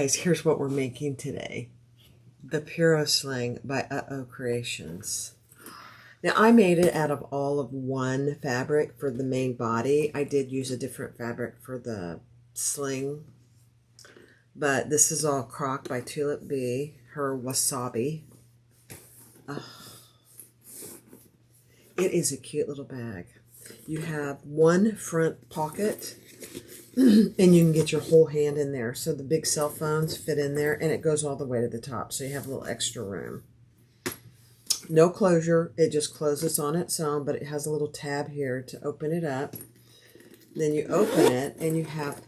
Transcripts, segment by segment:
guys, here's what we're making today. The Piero Sling by Creations. Now, I made it out of all of one fabric for the main body. I did use a different fabric for the sling. But this is all Croc by Tulip Bee, her wasabi. It is a cute little bag. You have one front pocket, and you can get your whole hand in there. So the big cell phones fit in there, and it goes all the way to the top. So you have a little extra room. No closure. It just closes on its own, but it has a little tab here to open it up. Then you open it, and you have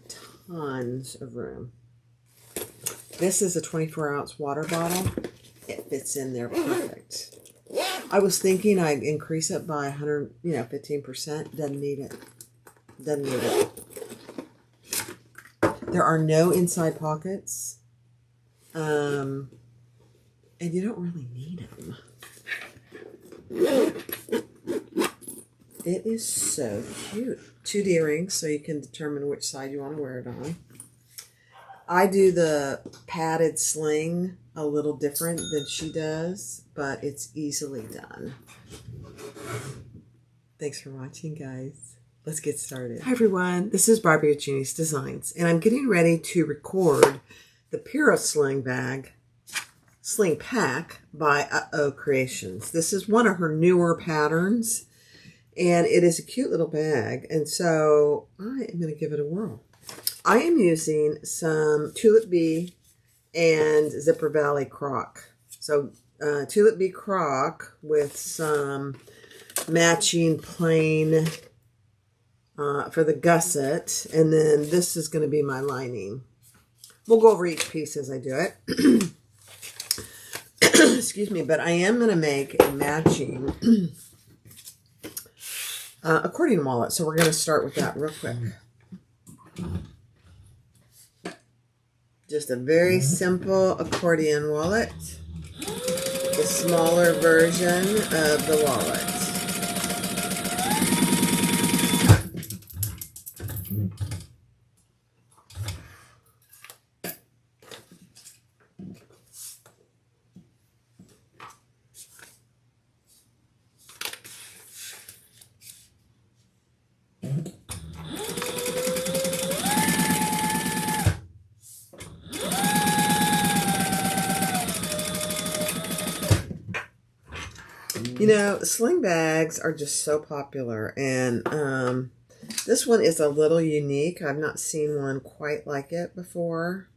tons of room. This is a 24-ounce water bottle. It fits in there perfect. I was thinking I'd increase it by 15%. Doesn't need it. Doesn't need it. There are no inside pockets. And you don't really need them. It is so cute. 2 earrings, so you can determine which side you want to wear it on. I do the padded sling a little different than she does, but it's easily done. Thanks for watching, guys. Let's get started. Hi, everyone. This is Barbie with Jeannie's Designs, and I'm getting ready to record the Piero Sling pack by Creations. This is one of her newer patterns, and it is a cute little bag, and so I am going to give it a whirl. I am using some Tulip Bee and Zipper Valley Croc. So Tulip Bee Croc with some matching plain for the gusset. And then this is going to be my lining. We'll go over each piece as I do it. Excuse me, but I am going to make a matching accordion wallet. So we're going to start with that real quick. Just a very simple accordion wallet, the smaller version of the wallet. You know, sling bags are just so popular, and this one is a little unique. I've not seen one quite like it before.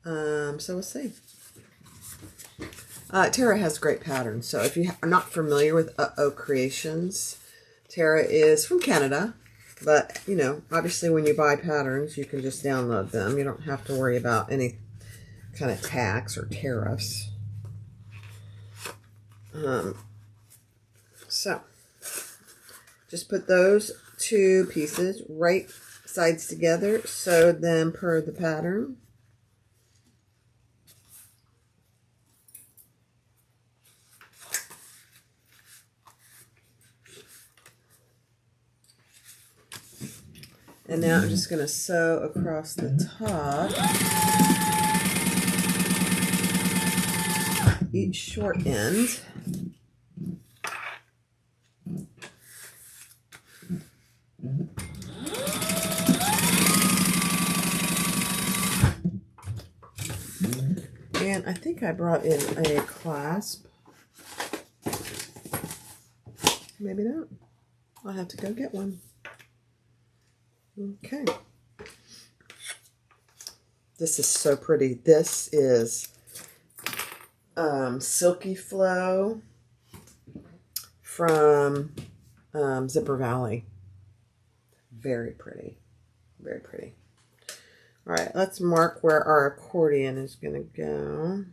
So we'll see. Tara has great patterns, so if you are not familiar with Creations, Tara is from Canada, but, you know, obviously when you buy patterns, you can just download them. You don't have to worry about any kind of tax or tariffs. So just put those 2 pieces right sides together, sew them per the pattern. And now I'm just going to sew across the top each short end. And I think I brought in a clasp. Maybe not. I'll have to go get one. Okay. This is so pretty. This is Silky Flow from Zipper Valley. Very pretty. Very pretty. All right, let's mark where our accordion is going to go.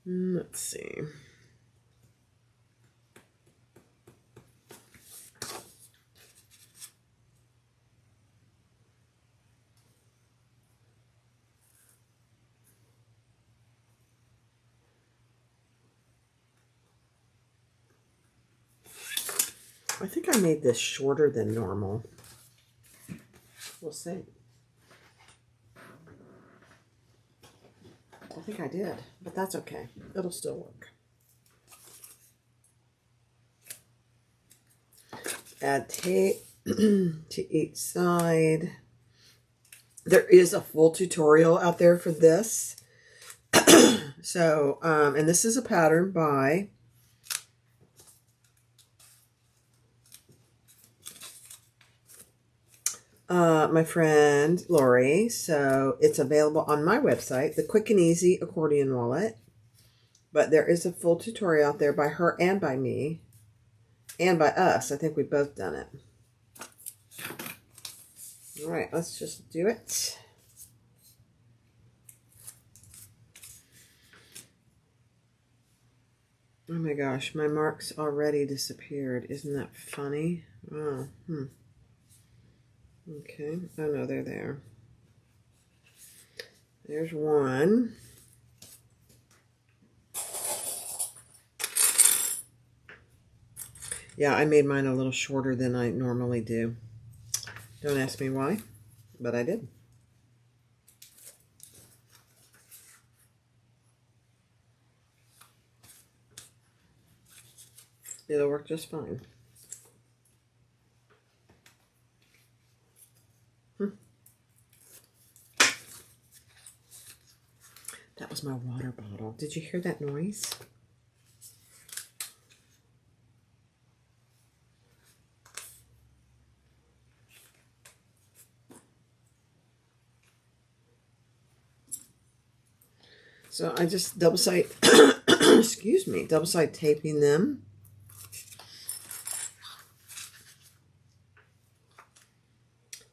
Let's see. I think I made this shorter than normal. We'll see. I think I did, but that's okay. It'll still work. Add tape to each side. There is a full tutorial out there for this. So, and this is a pattern by my friend Lori. So it's available on my website, the Quick and Easy Accordion Wallet. But there is a full tutorial out there by her and by me. And by us. I think we've both done it. All right, let's just do it. Oh my gosh, my marks already disappeared. Isn't that funny? Oh, Okay. Oh no, they're there. There's one. Yeah, I made mine a little shorter than I normally do. Don't ask me why, but I did. It'll work just fine. That was my water bottle. Did you hear that noise? So I just double side, excuse me, double side taping them.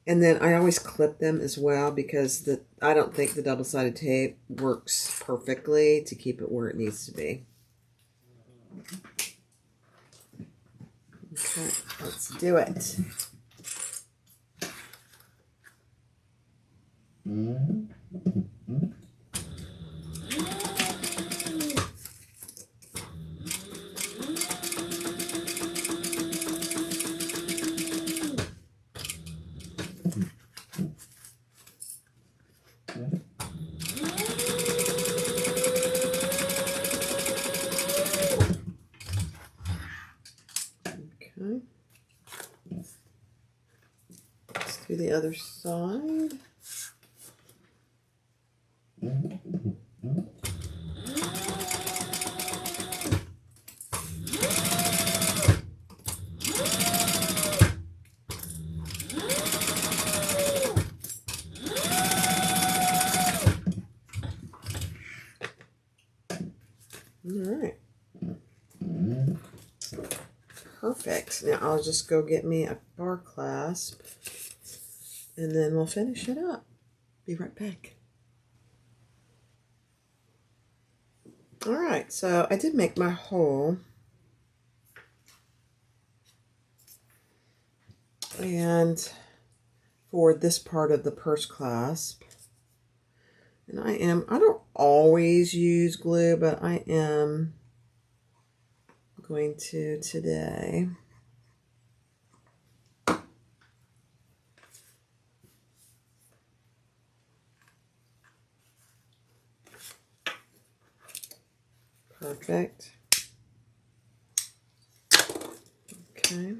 And then I always clip them as well because I don't think the double-sided tape works perfectly to keep it where it needs to be. Okay, let's do it. Okay. Let's do the other side. All right. Perfect. Now I'll just go get me a bar clasp and then we'll finish it up. Be right back. All right, so I did make my hole. And for this part of the purse clasp. And I don't always use glue, but I am going to today. Perfect. Okay.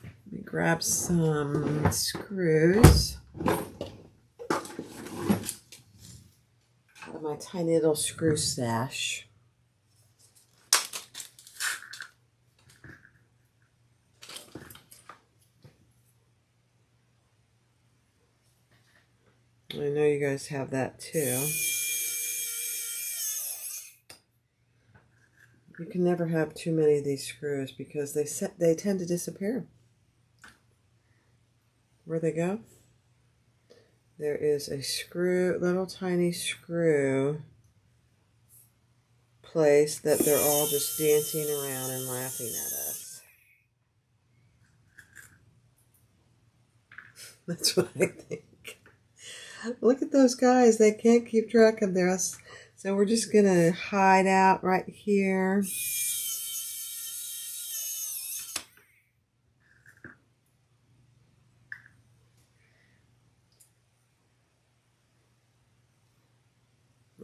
Let me grab some screws. Out of my tiny little screw stash. I know you guys have that too. You can never have too many of these screws because they tend to disappear. Where'd they go? There is a screw, little tiny screw place that they're all just dancing around and laughing at us. That's what I think. Look at those guys. They can't keep track of theirs. So we're just going to hide out right here.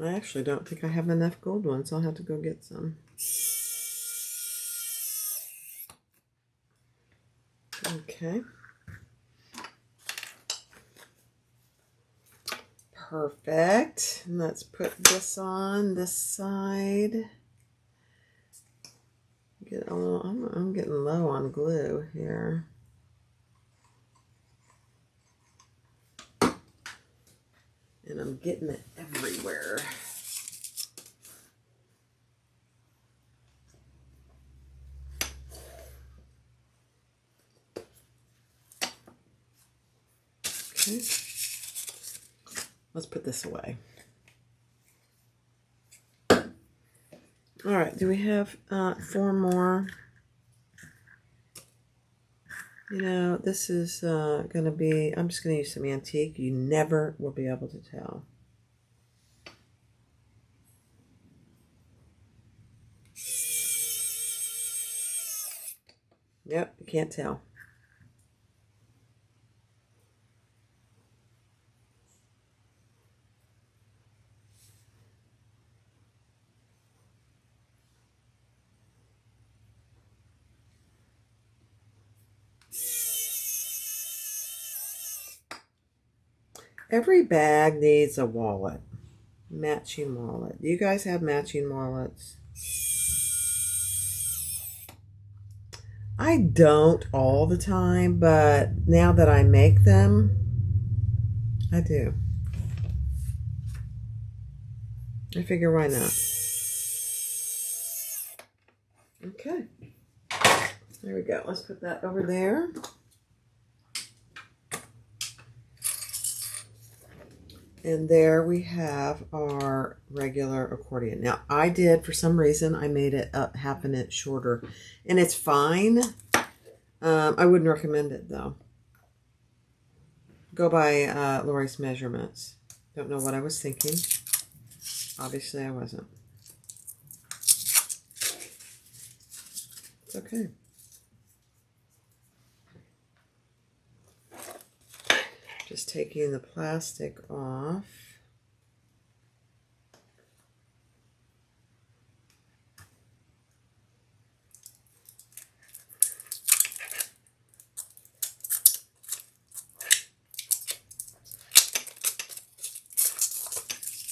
I actually don't think I have enough gold ones. I'll have to go get some. Okay. Perfect. And let's put this on this side. Get a little, I'm getting low on glue here. And I'm getting it everywhere. Okay. Let's put this away. All right, do we have 4 more? You know, this is going to be, I'm just going to use some antique. You never will be able to tell. Yep, you can't tell. Every bag needs a wallet. Matching wallet. Do you guys have matching wallets? I don't all the time, but now that I make them, I do. I figure why not? Okay. There we go. Let's put that over there. And there we have our regular accordion. Now, I did, for some reason, I made it up half an inch shorter. And it's fine. I wouldn't recommend it, though. Go by Lori's measurements. Don't know what I was thinking. Obviously, I wasn't. It's okay. Just taking the plastic off.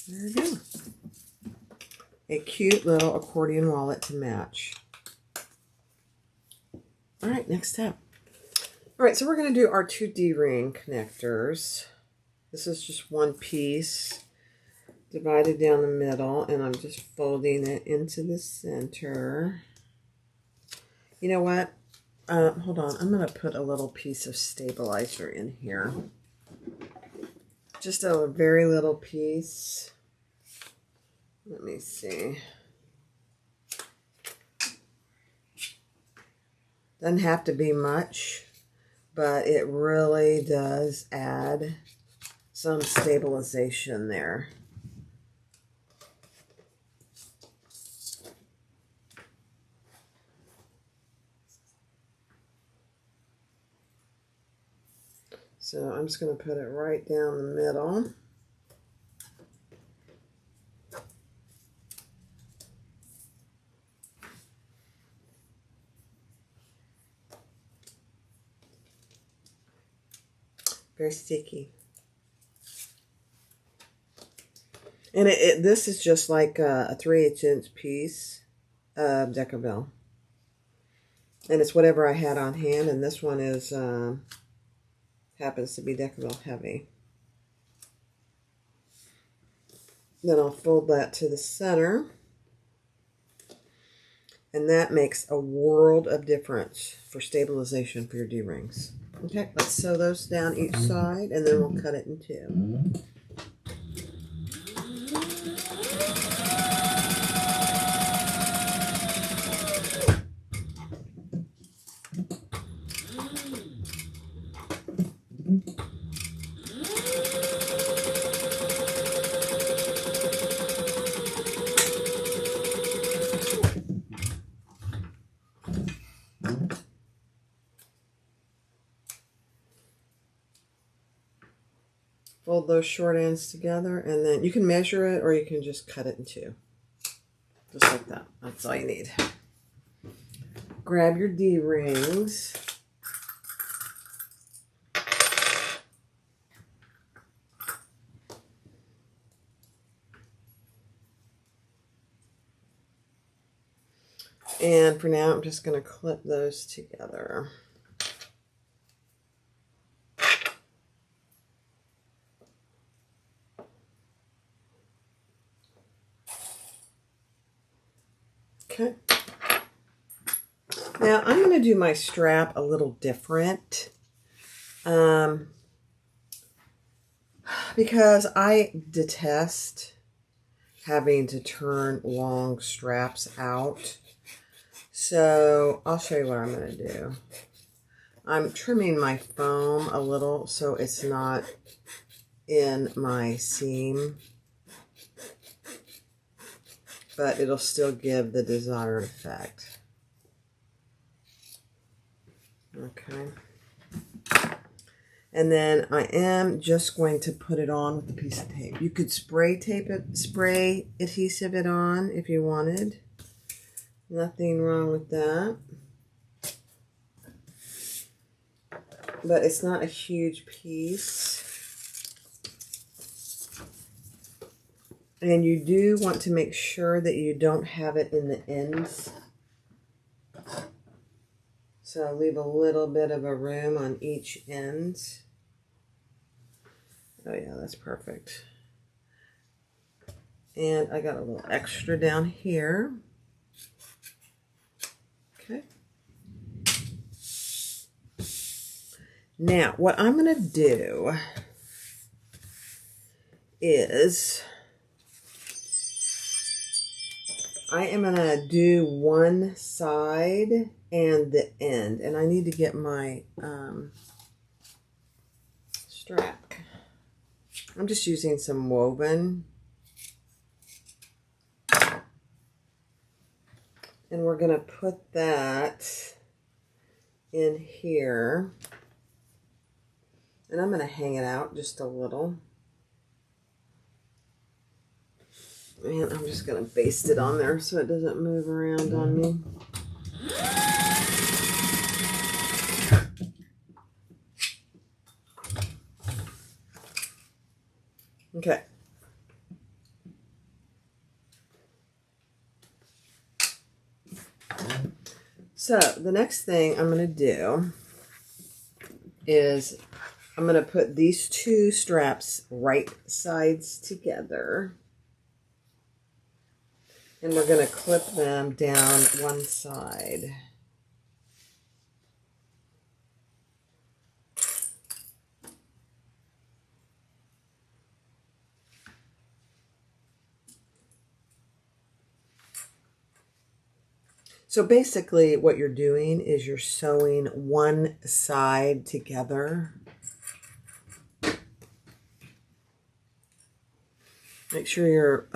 There we go. A cute little accordion wallet to match. All right, next step. All right, so we're going to do our 2 D-ring connectors. This is just one piece divided down the middle, and I'm just folding it into the center. You know what? Hold on. I'm going to put a little piece of stabilizer in here. Just a very little piece. Let me see. Doesn't have to be much, but it really does add some stabilization there. So I'm just going to put it right down the middle. Very sticky. And this is just like a 3/8 inch piece of Decaville. And it's whatever I had on hand, and this one is happens to be Decaville heavy. Then I'll fold that to the center. And that makes a world of difference for stabilization for your D-rings. Okay, let's sew those down each side, and then we'll cut it in 2. Fold those short ends together, and then you can measure it or you can just cut it in two. Just like that. That's all you need. Grab your D-rings. And for now, I'm just going to clip those together. Okay. Now, I'm going to do my strap a little different. Because I detest having to turn long straps out. So I'll show you what I'm going to do. I'm trimming my foam a little so it's not in my seam, but it'll still give the desired effect. Okay. And then I am just going to put it on with a piece of tape. You could spray adhesive it on if you wanted. Nothing wrong with that. But it's not a huge piece. And you do want to make sure that you don't have it in the ends. So leave a little bit of a room on each end. Oh yeah, that's perfect. And I got a little extra down here. Okay. Now, what I'm going to do is I am going to do one side and the end. And I need to get my strap. I'm just using some woven. And we're going to put that in here. And I'm going to hang it out just a little. And I'm just going to baste it on there so it doesn't move around on me. Okay. So the next thing I'm going to do is I'm going to put these two straps right sides together. And we're going to clip them down one side. So basically what you're doing is you're sewing one side together. Make sure your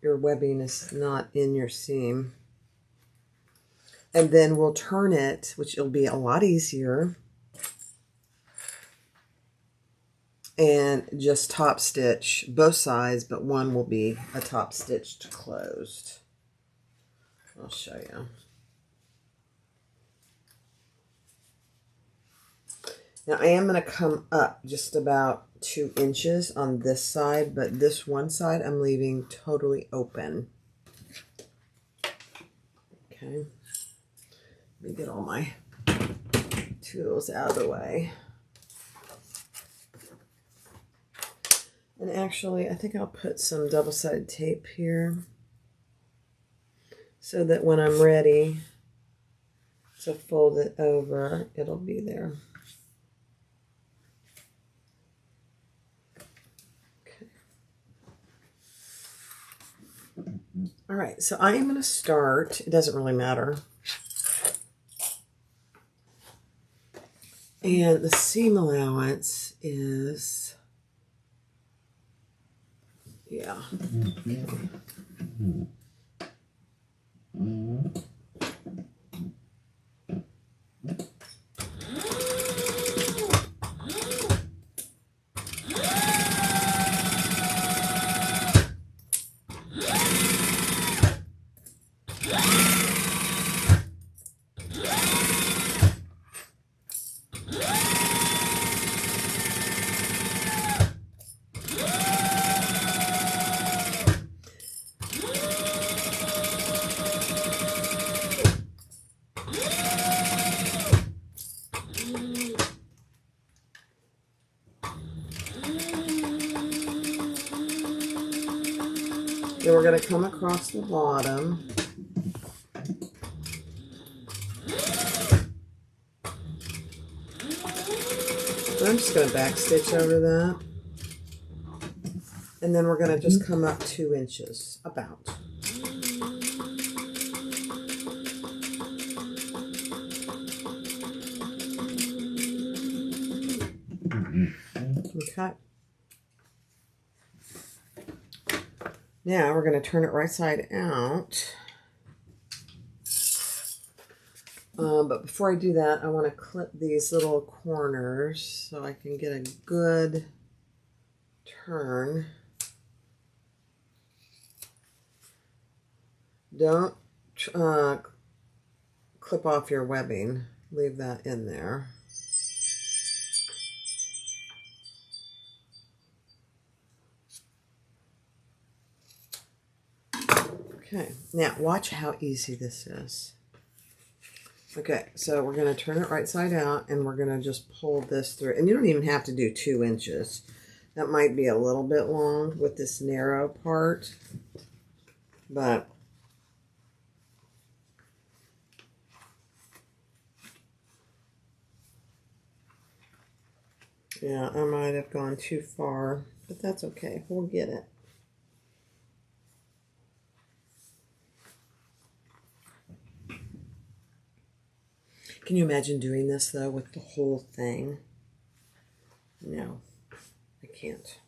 your webbing is not in your seam. And then we'll turn it, which will be a lot easier. And just top stitch both sides, but one will be a top stitched closed. I'll show you. Now I am going to come up just about 2 inches on this side, but this one side I'm leaving totally open. Okay. Let me get all my tools out of the way. And actually, I think I'll put some double-sided tape here, so that when I'm ready to fold it over, it'll be there. Okay. All right, so I am going to start. It doesn't really matter. And the seam allowance is, yeah. Okay. Then we're going to come across the bottom. I'm just going to back stitch over that. And then we're going to just come up 2 inches, about. Okay. Now we're going to turn it right side out. But before I do that, I want to clip these little corners so I can get a good turn. Don't clip off your webbing. Leave that in there. Okay, now watch how easy this is. Okay, so we're going to turn it right side out, and we're going to just pull this through. And you don't even have to do 2 inches. That might be a little bit long with this narrow part, but yeah, I might have gone too far, but that's okay. We'll get it. Can you imagine doing this, though, with the whole thing? No, I can't.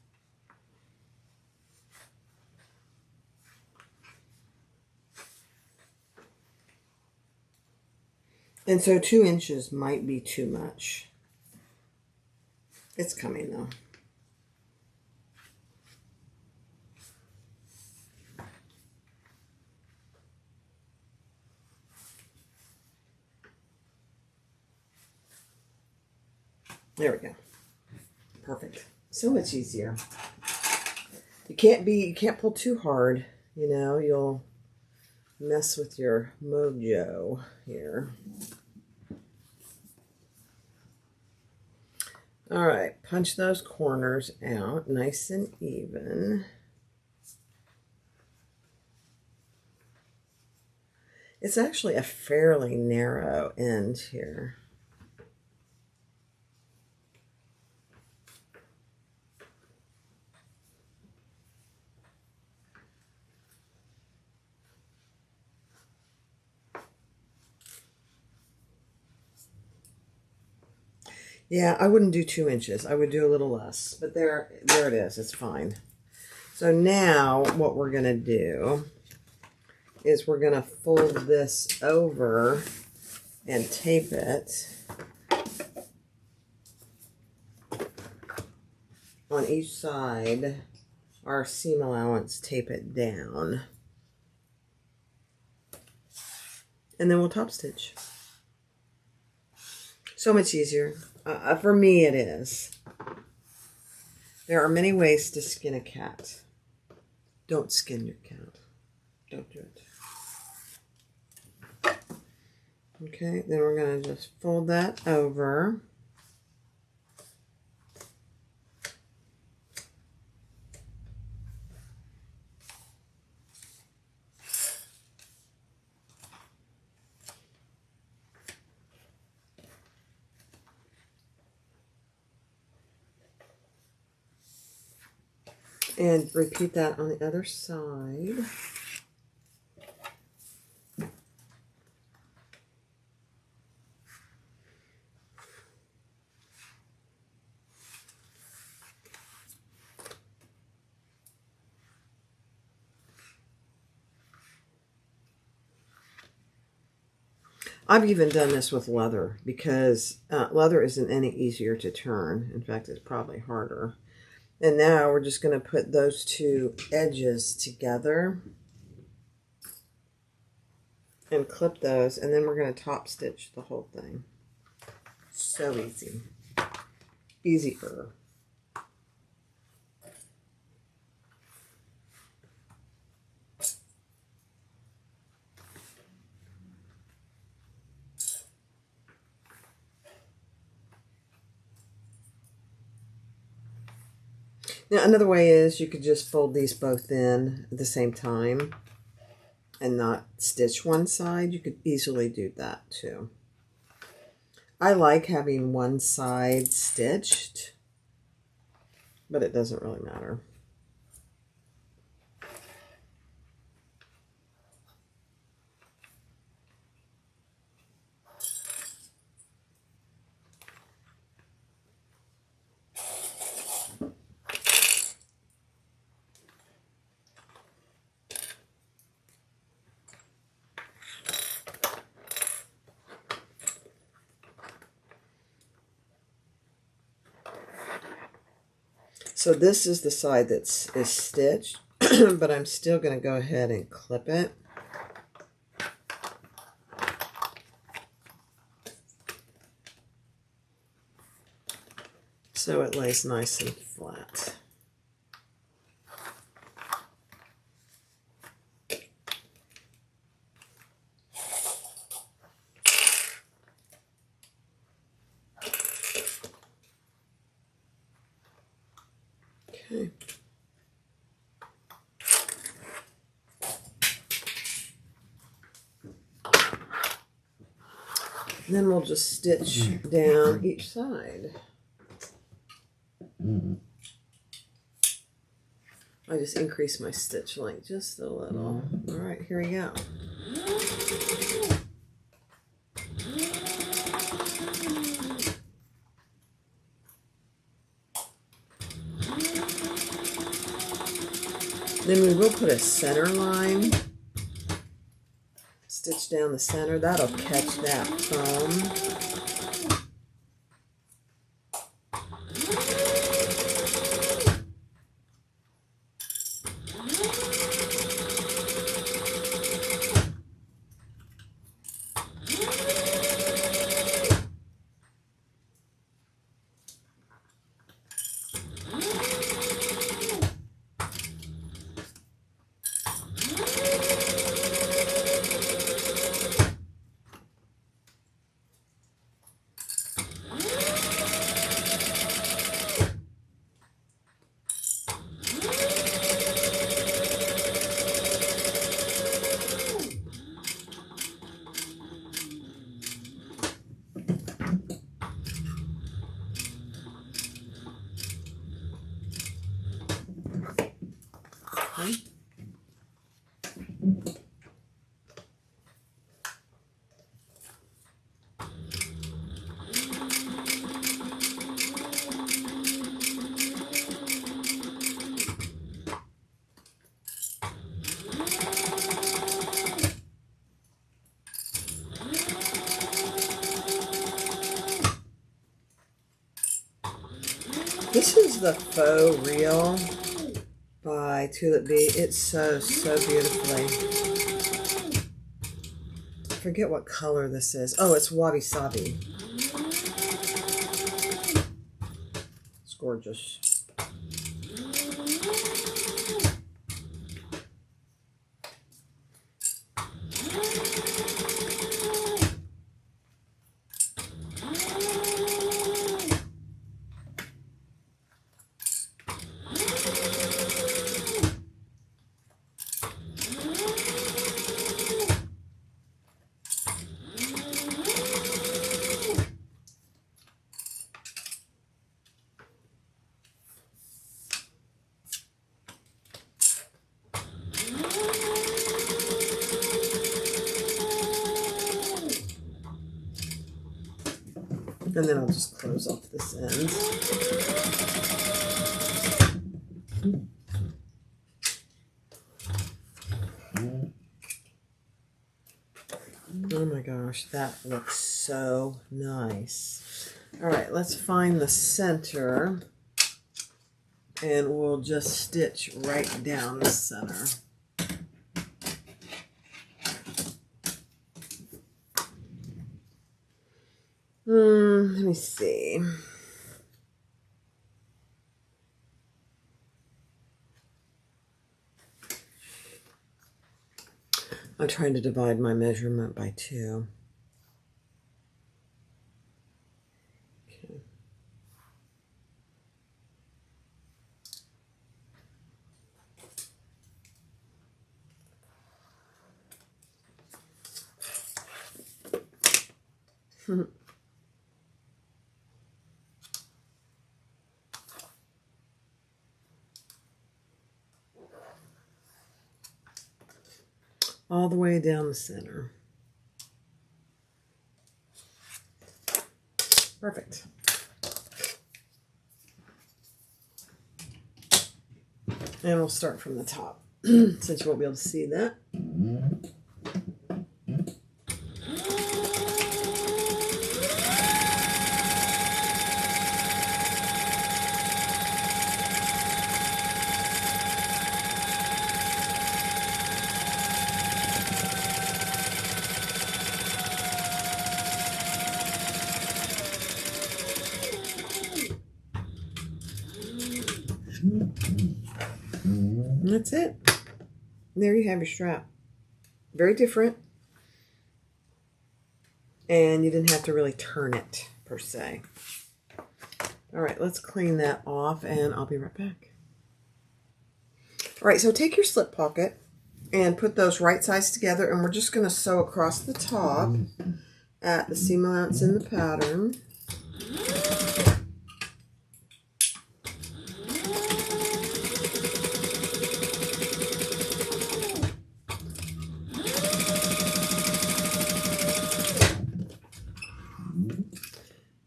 And so 2 inches might be too much. It's coming, though. There we go. Perfect. So much easier. You can't pull too hard, you know, you'll mess with your mojo here. All right, punch those corners out nice and even. It's actually a fairly narrow end here. Yeah, I wouldn't do 2 inches. I would do a little less, but there it is. It's fine. So now what we're going to do is we're going to fold this over and tape it on each side. Our seam allowance, tape it down. And then we'll top stitch. So much easier. For me, it is. There are many ways to skin a cat. Don't skin your cat. Don't do it. Okay, then we're going to just fold that over. And repeat that on the other side. I've even done this with leather because leather isn't any easier to turn. In fact, it's probably harder. And now we're just going to put those 2 edges together and clip those, and then we're going to top stitch the whole thing. So easy. Easier. Now, another way is you could just fold these both in at the same time and not stitch one side. You could easily do that too. I like having one side stitched, but it doesn't really matter. So this is the side is stitched, but I'm still going to go ahead and clip it. So it lays nice and flat. Okay. And then we'll just stitch down each side. I just increased my stitch length just a little. All right, here we go. Then we will put a center line. Stitch down the center. That'll catch that foam. Okay. This is the faux reel by Tulip Bee. It sews so beautifully. I forget what color this is. Oh, it's wabi sabi. It's gorgeous. And then I'll just close off this end. Oh my gosh, that looks so nice. All right, let's find the center and we'll just stitch right down the center. Let me see. I'm trying to divide my measurement by 2. Okay. All the way down the center. Perfect. And we'll start from the top, since you won't be able to see that. And that's it. There you have your strap. Very different. And you didn't have to really turn it, per se. All right, let's clean that off, and I'll be right back. All right, so take your slip pocket and put those right sides together, and we're just going to sew across the top at the seam allowance in the pattern.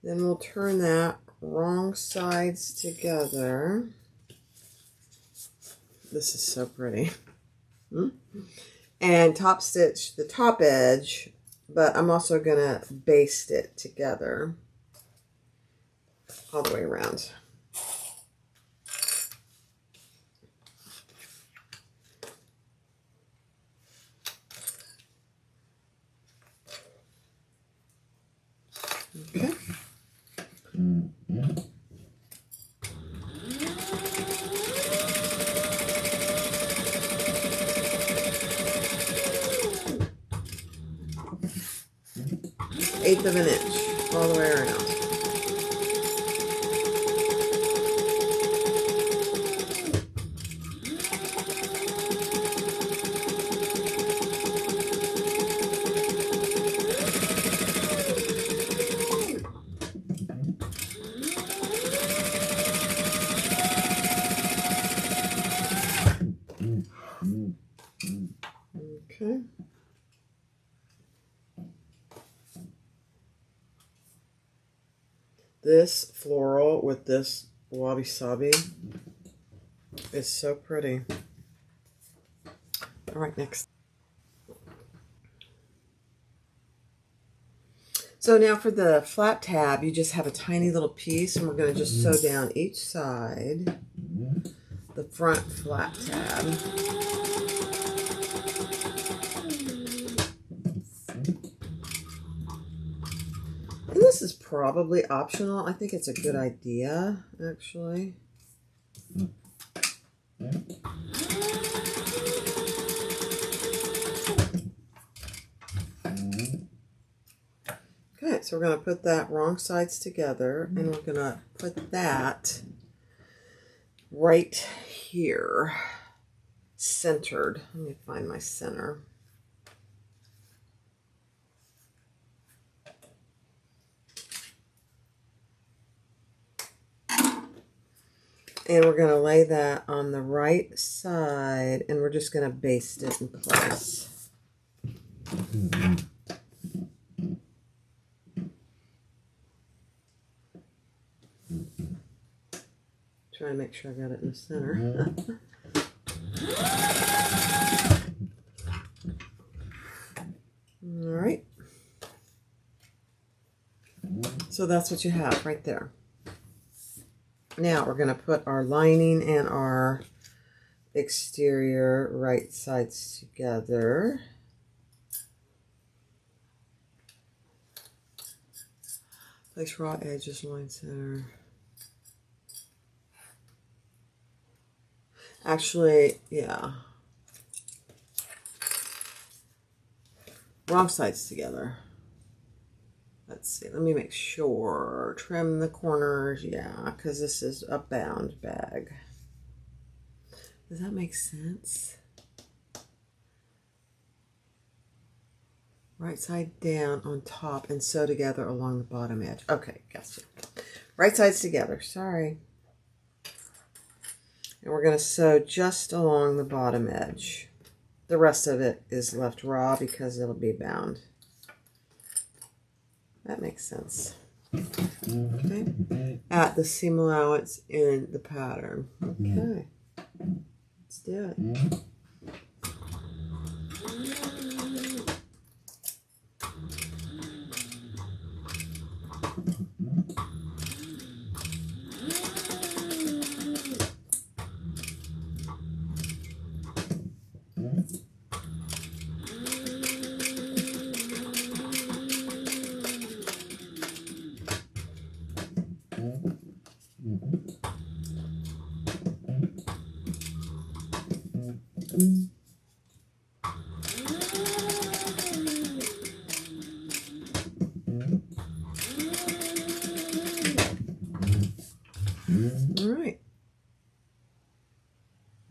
Then we'll turn that wrong sides together. This is so pretty. And top stitch the top edge, but I'm also going to baste it together all the way around. Okay. Eighth of an inch all the way around. Okay. This floral with this wabi-sabi is so pretty. All right, next. So now for the flap tab, you just have a tiny little piece, and we're going to just sew down each side, the front flap tab. And this is probably optional. I think it's a good idea, actually. Okay, so we're going to put that wrong sides together, and we're going to put that right here, centered. Let me find my center. And we're going to lay that on the right side, and we're just going to baste it in place. Trying to make sure I got it in the center. All right. So that's what you have right there. Now we're going to put our lining and our exterior right sides together. Place raw edges, line center. Actually, yeah. Wrong sides together. Let's see, let me make sure. Trim the corners, yeah, because this is a bound bag. Does that make sense? right side down on top and sew together along the bottom edge. Okay, gotcha. Right sides together, sorry. And we're going to sew just along the bottom edge. The rest of it is left raw because it'll be bound. That makes sense. Okay. At the seam allowance in the pattern. Okay. Let's do it. All right.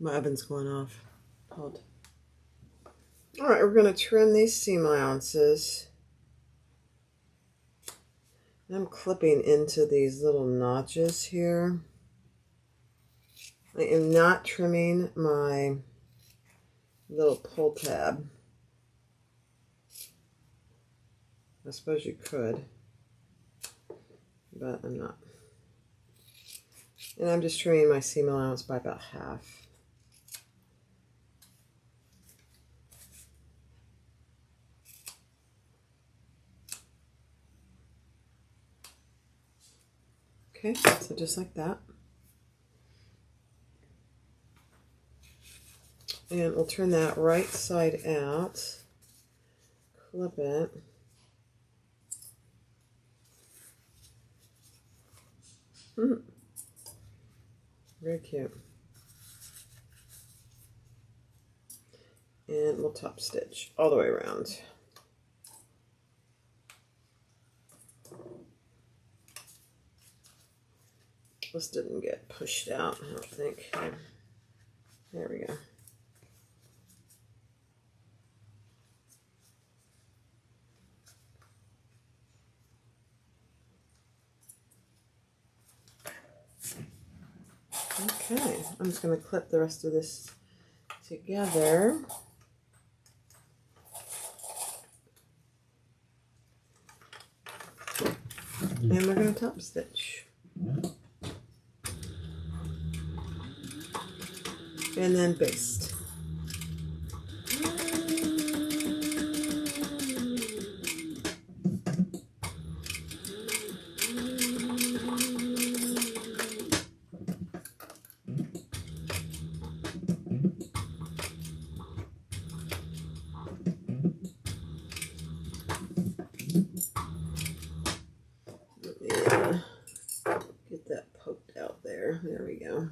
My oven's going off. Hold. All right, we're going to trim these seam allowances. I'm clipping into these little notches here. I am not trimming my little pull tab. I suppose you could, but I'm not. And I'm just trimming my seam allowance by about half. Okay, so just like that. And we'll turn that right side out, clip it. Very cute. And we'll top stitch all the way around. This didn't get pushed out, I don't think. There we go. Okay, I'm just going to clip the rest of this together. And we're going to top stitch. And then baste. Yeah, get that poked out there. There we go.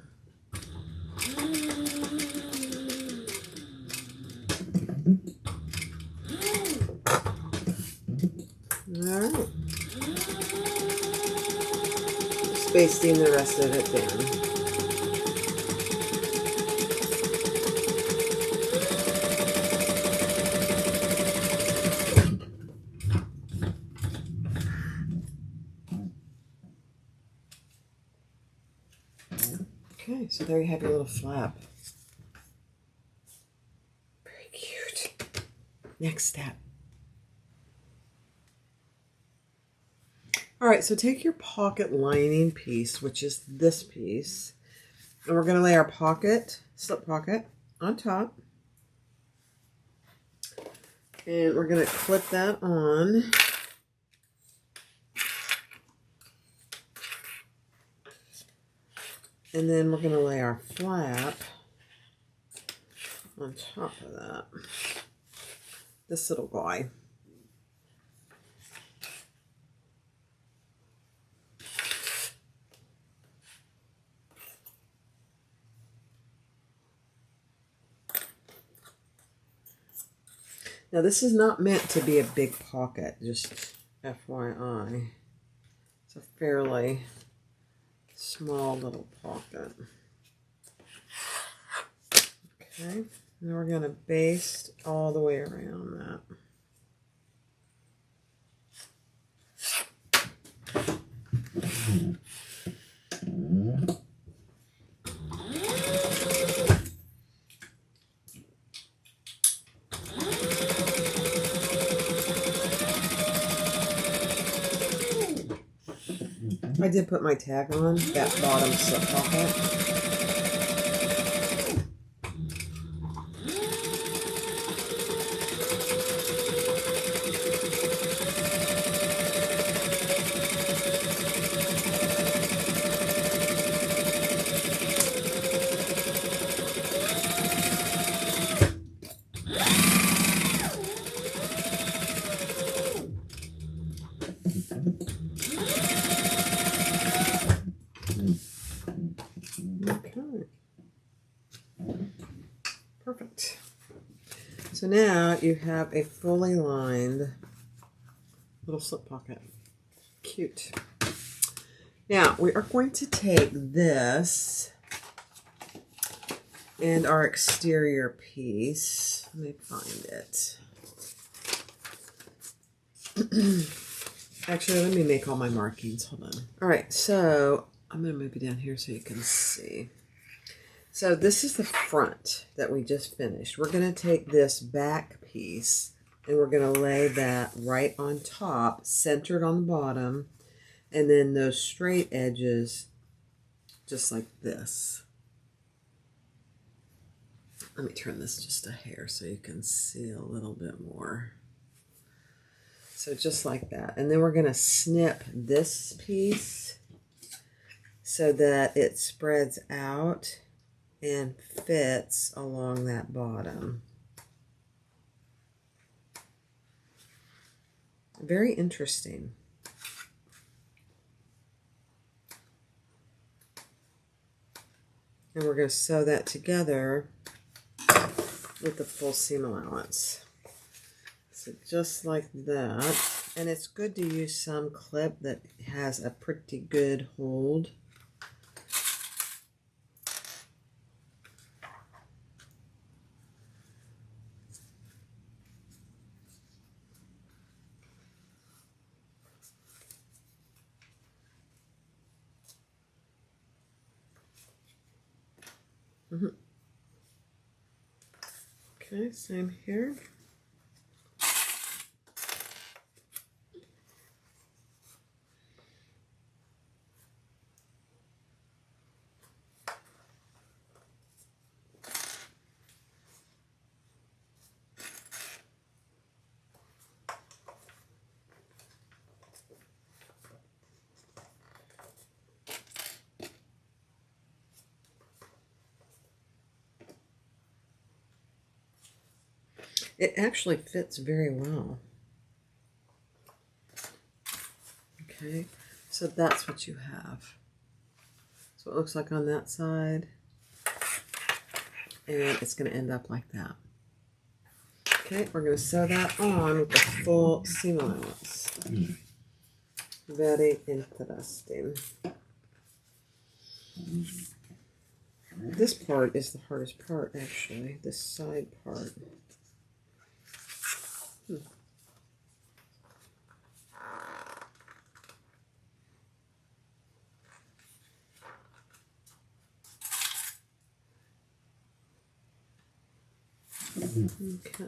Alright. Just basting the rest of it down. Okay, so there you have your little flap. Very cute. Next step. All right, so take your pocket lining piece, which is this piece, and we're going to lay our pocket, slip pocket, on top. And we're going to clip that on. And then we're going to lay our flap on top of that. This little guy. Now this is not meant to be a big pocket, just FYI. It's a fairly small little pocket. Okay, now we're going to baste all the way around that. I did put my tag on that bottom slip pocket. Okay. Perfect. So now you have a fully lined little slip pocket. Cute. Now we are going to take this and our exterior piece. Let me find it. Actually, let me make all my markings. Hold on. All right, so I'm going to move it down here so you can see. So this is the front that we just finished. We're going to take this back piece and we're going to lay that right on top, centered on the bottom, and then those straight edges just like this. Let me turn this just a hair so you can see a little bit more. So just like that. And then we're going to snip this piece so that it spreads out and fits along that bottom. Very interesting. And we're going to sew that together with the full seam allowance. So just like that. And it's good to use some clip that has a pretty good hold. Okay, same here. It actually fits very well. Okay, so that's what you have. So it looks like on that side. And it's going to end up like that. Okay, we're going to sew that on with the full seam allowance. Very interesting. This part is the hardest part, actually. This side part. Okay.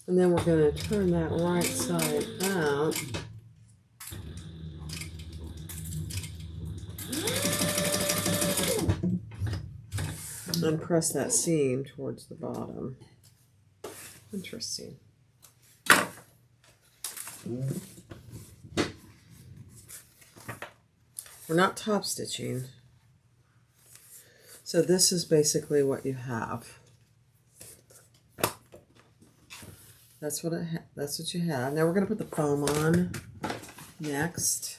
And then we're going to turn that right side out. And press that seam towards the bottom. Interesting. We're not top stitching. So this is basically what you have. That's what you have. Now we're going to put the foam on next.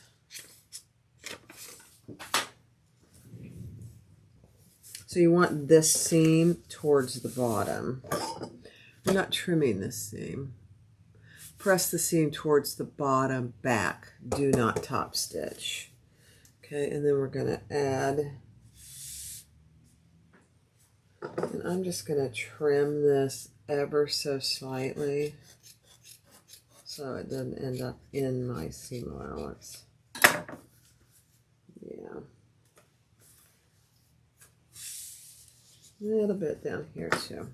So So you want this seam towards the bottom. We're not trimming this seam. Press the seam towards the bottom back. Do not top stitch. Okay, and then we're going to add, and I'm just going to trim this ever so slightly so it doesn't end up in my seam allowance. Yeah. A little bit down here too.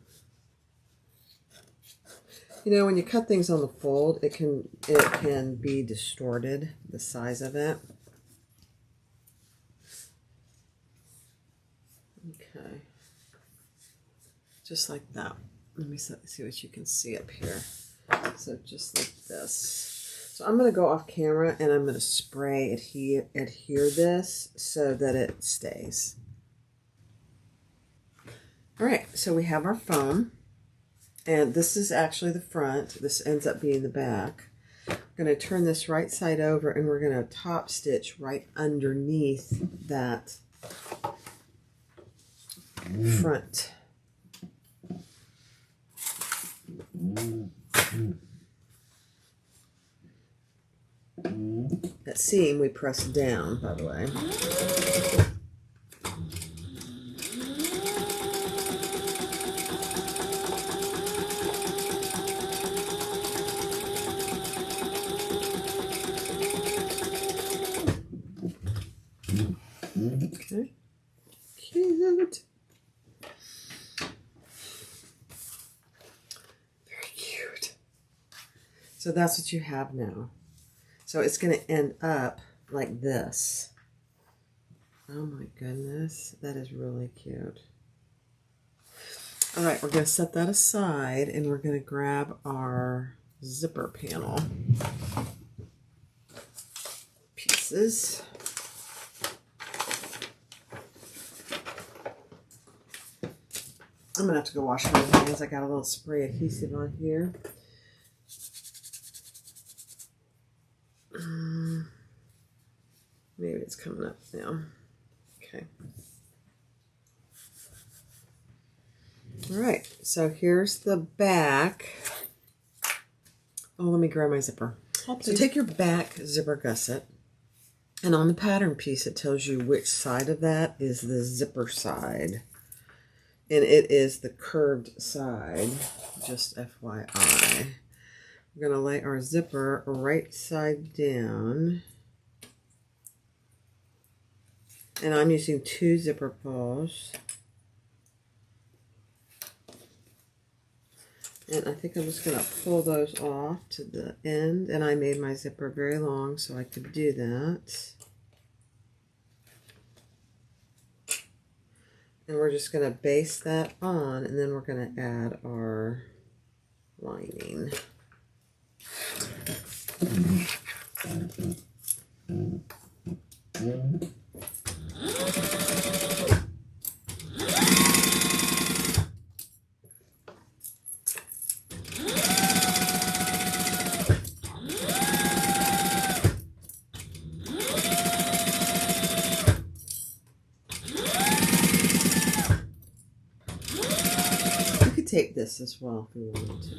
You know, when you cut things on the fold, it can be distorted, the size of it. Okay. Just like that. Let me see what you can see up here. So just like this. So I'm going to go off camera and I'm going to spray adhere this so that it stays. All right, so we have our foam. And this is actually the front. This ends up being the back. I'm going to turn this right side over and we're going to top stitch right underneath that front. That seam we press down, by the way. Okay. Cute. Very cute. So that's what you have now. So it's going to end up like this. Oh my goodness. That is really cute. All right, we're going to set that aside and we're going to grab our zipper panel pieces. I'm going to have to go wash my hands. I got a little spray adhesive on here. Maybe it's coming up now. Okay. All right, so here's the back. Oh, let me grab my zipper. So take your back zipper gusset, and on the pattern piece, it tells you which side of that is the zipper side. And it is the curved side, just FYI. We're going to lay our zipper right side down. And I'm using 2 zipper pulls. And I think I'm just going to pull those off to the end. And I made my zipper very long so I could do that. And we're just going to base that on, and then we're going to add our lining. Tape this as well if you wanted to.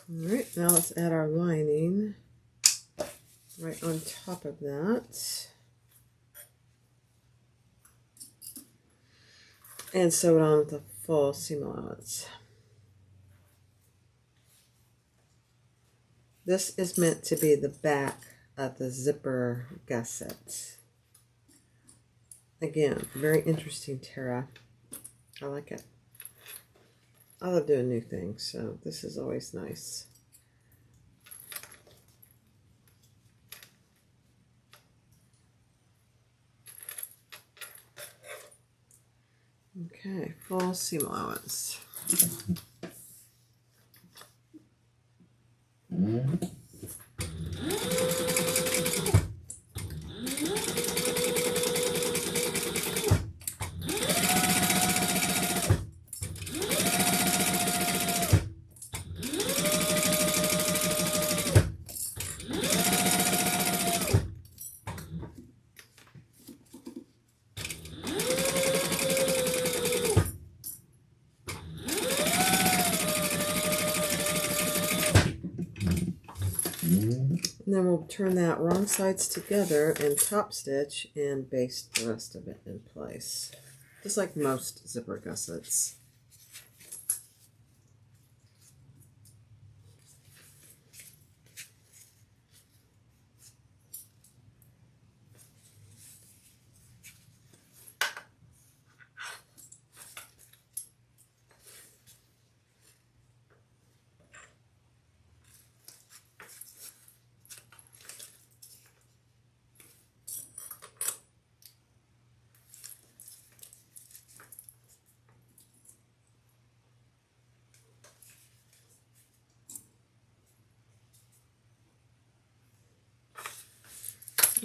Alright, now let's add our lining right on top of that. And sew it on with a full seam allowance. This is meant to be the back of the zipper gusset. Again, very interesting, Tara. I like it. I love doing new things, so this is always nice. Okay, full seam allowance. then we'll turn that wrong sides together and top stitch and baste the rest of it in place. Just like most zipper gussets.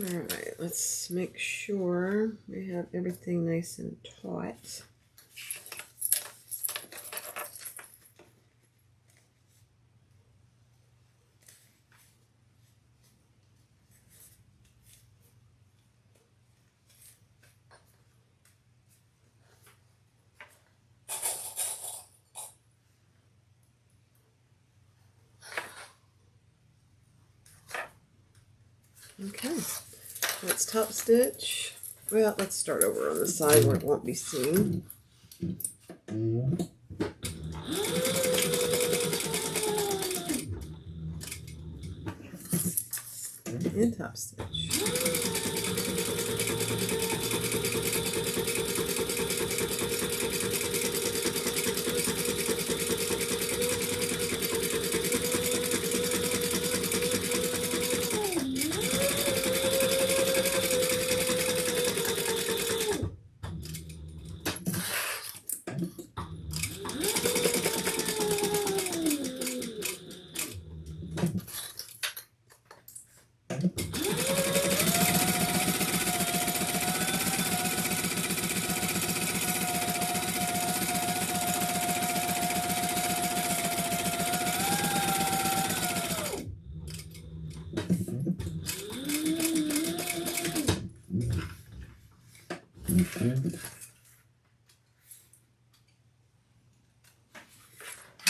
Alright, let's make sure we have everything nice and taut. Okay, let's top stitch. Well, let's start over on the side where it won't be seen. And top stitch.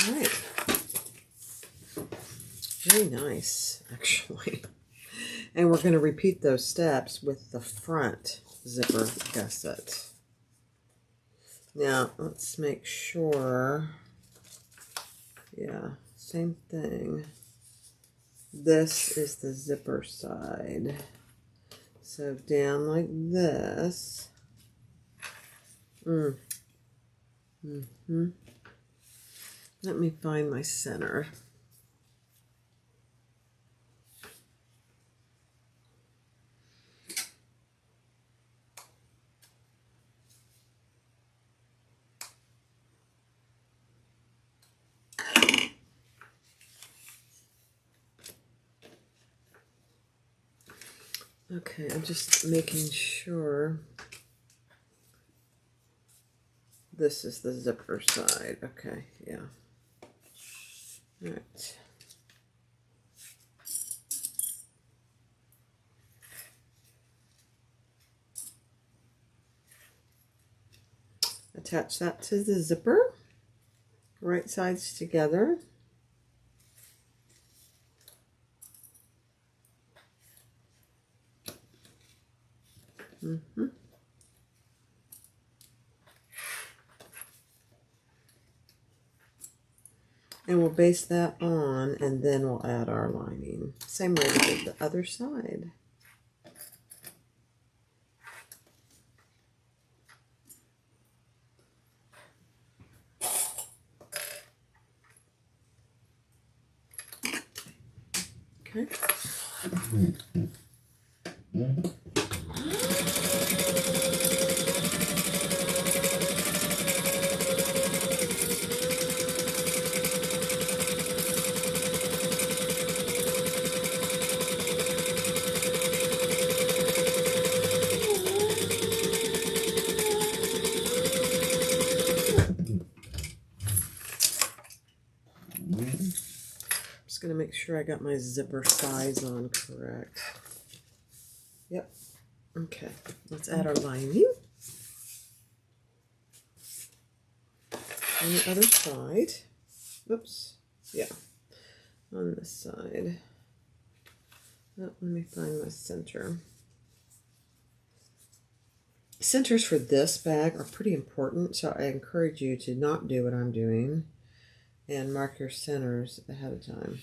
Alright. Very nice, actually. And we're going to repeat those steps with the front zipper gusset. Now, let's make sure, yeah, same thing. This is the zipper side. So down like this. Let me find my center. Okay, I'm just making sure this is the zipper side. Okay, yeah. All right. Attach that to the zipper, right sides together. And we'll baste that on, and then we'll add our lining. Same way we did the other side. Okay. Going to make sure I got my zipper size on correct. Yep. Okay. Let's add our lining. On the other side. Oops. Yeah. On this side. Oh, let me find my center. Centers for this bag are pretty important, so I encourage you to not do what I'm doing and mark your centers ahead of time.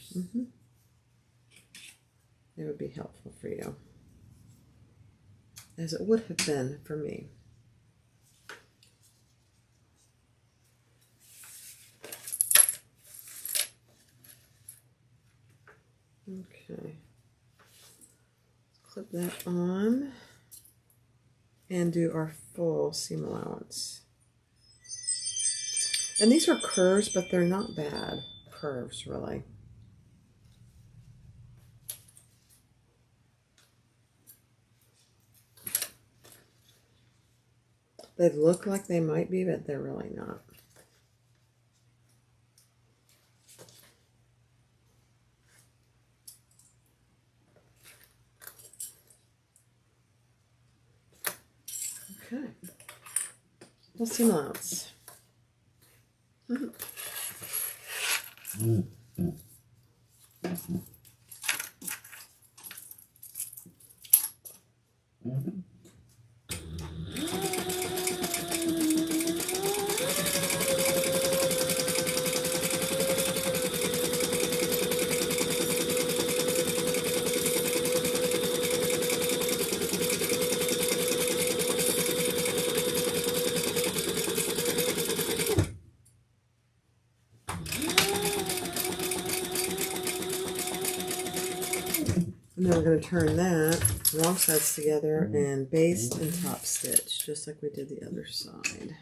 It would be helpful for you, as it would have been for me. Okay, clip that on and do our full seam allowance. And these are curves, but they're not bad curves, really. They look like they might be, but they're really not. Okay. Full seam allowance. Now we're going to turn that wrong sides together and baste and top stitch, just like we did the other side.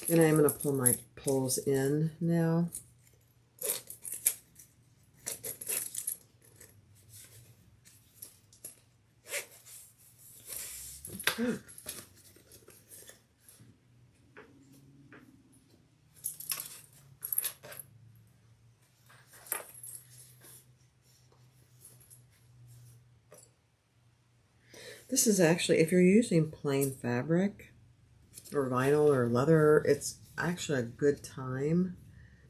And I am going to pull my pulls in now. Okay. This is actually, if you're using plain fabric or vinyl or leather, it's actually a good time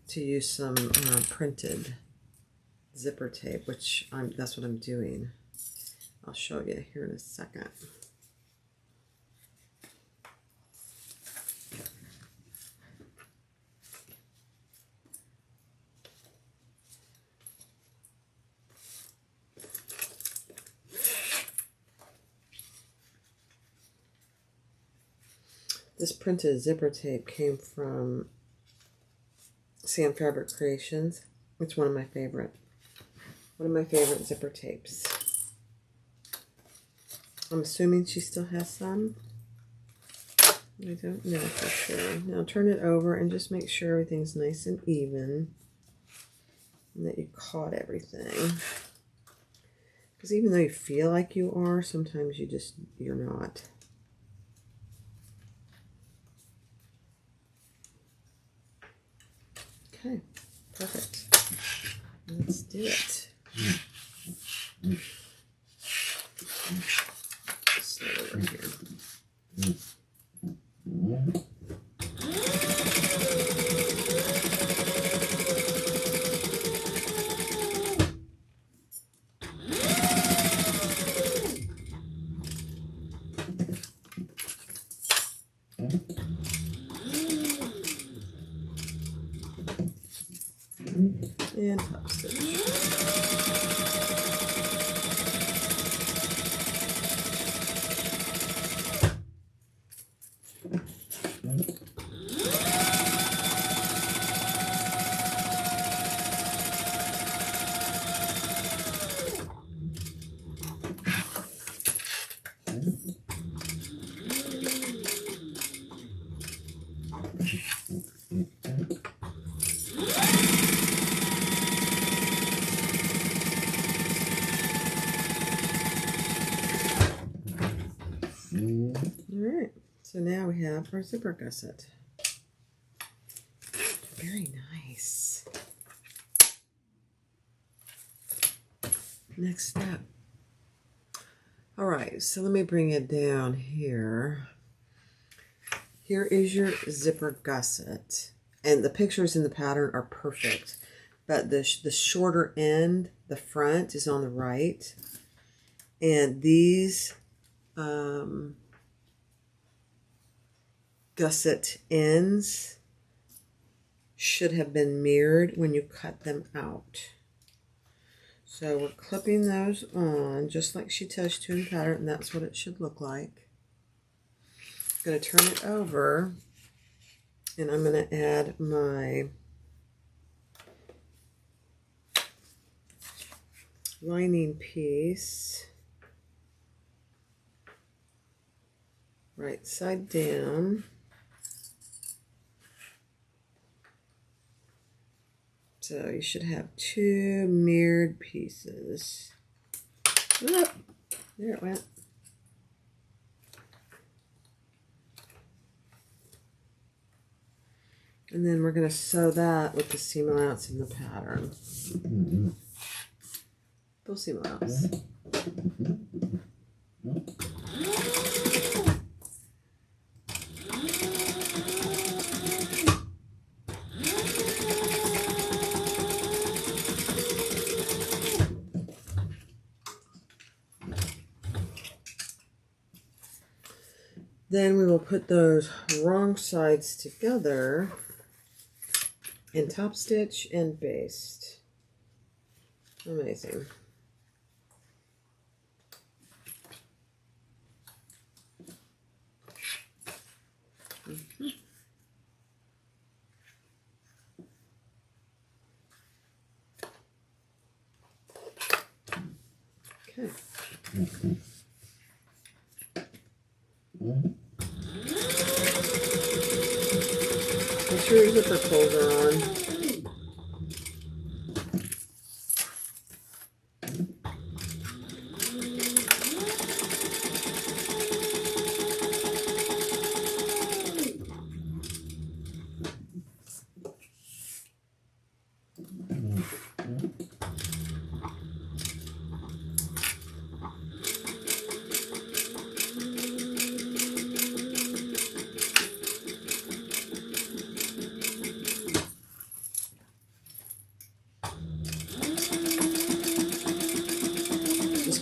to use some printed zipper tape, which that's what I'm doing. I'll show you here in a second. This printed zipper tape came from Sam Fabric Creations. It's one of my favorite zipper tapes. I'm assuming she still has some. I don't know for sure. Now turn it over and just make sure everything's nice and even and that you caught everything. Because even though you feel like you are, sometimes you're not. Okay, perfect. Let's do it. Just slide over here. And top stitch. Alright, so now we have our zipper gusset. Very nice. Next step. Alright, so let me bring it down here. Here is your zipper gusset. And the pictures in the pattern are perfect. but the shorter end, the front, is on the right. And these gusset ends should have been mirrored when you cut them out. So we're clipping those on just like she tells you to in the pattern, and that's what it should look like. I'm going to turn it over, and I'm going to add my lining piece right side down. So you should have 2 mirrored pieces. Oh, there it went. And then we're going to sew that with the seam allowance in the pattern. Full seam allowance. Then we will put those wrong sides together and top stitch and baste. Amazing. Okay. Make sure your zipper pulls are on.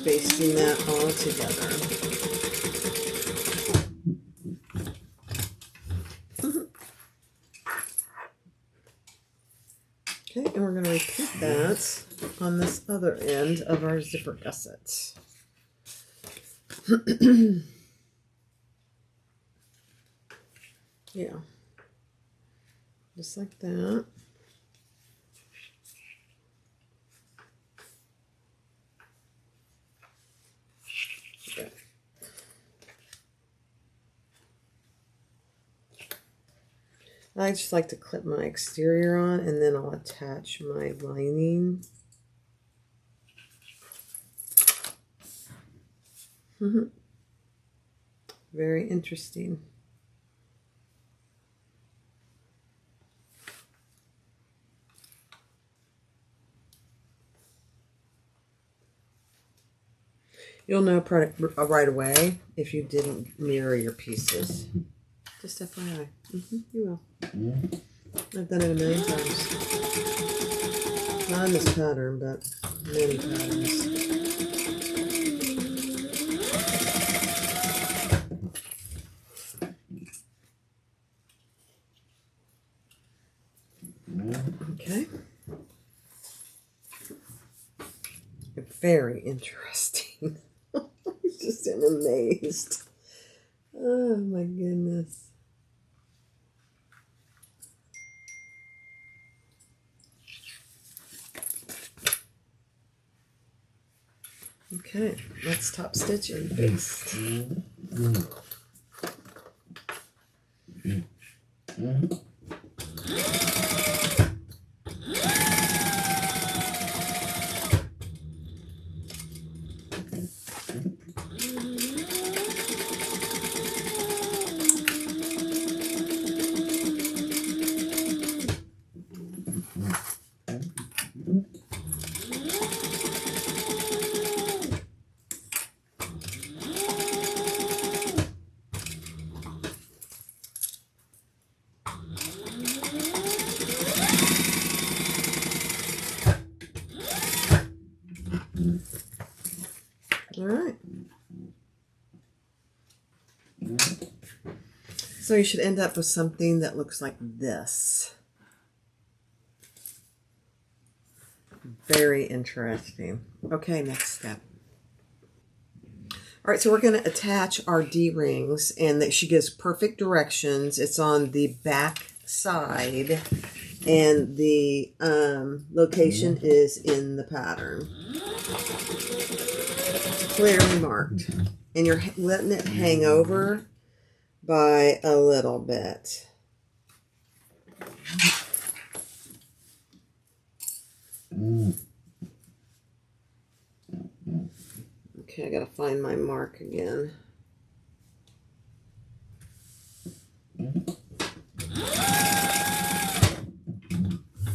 Basting that all together. Okay, and we're going to repeat that on this other end of our zipper gusset. Yeah, just like that. I just like to clip my exterior on, and then I'll attach my lining. Very interesting. You'll know product right away if you didn't mirror your pieces. Just FYI. You will. I've done it a million times. Not in this pattern, but many patterns. Okay. Very interesting. I just am amazed. Oh my goodness. Okay, let's top stitch and baste. So you should end up with something that looks like this. Very interesting. Okay, next step. All right, so we're going to attach our D-rings, and that she gives perfect directions. It's on the back side, and the location is in the pattern. Clearly marked. And you're letting it hang over by a little bit. Okay, I gotta find my mark again.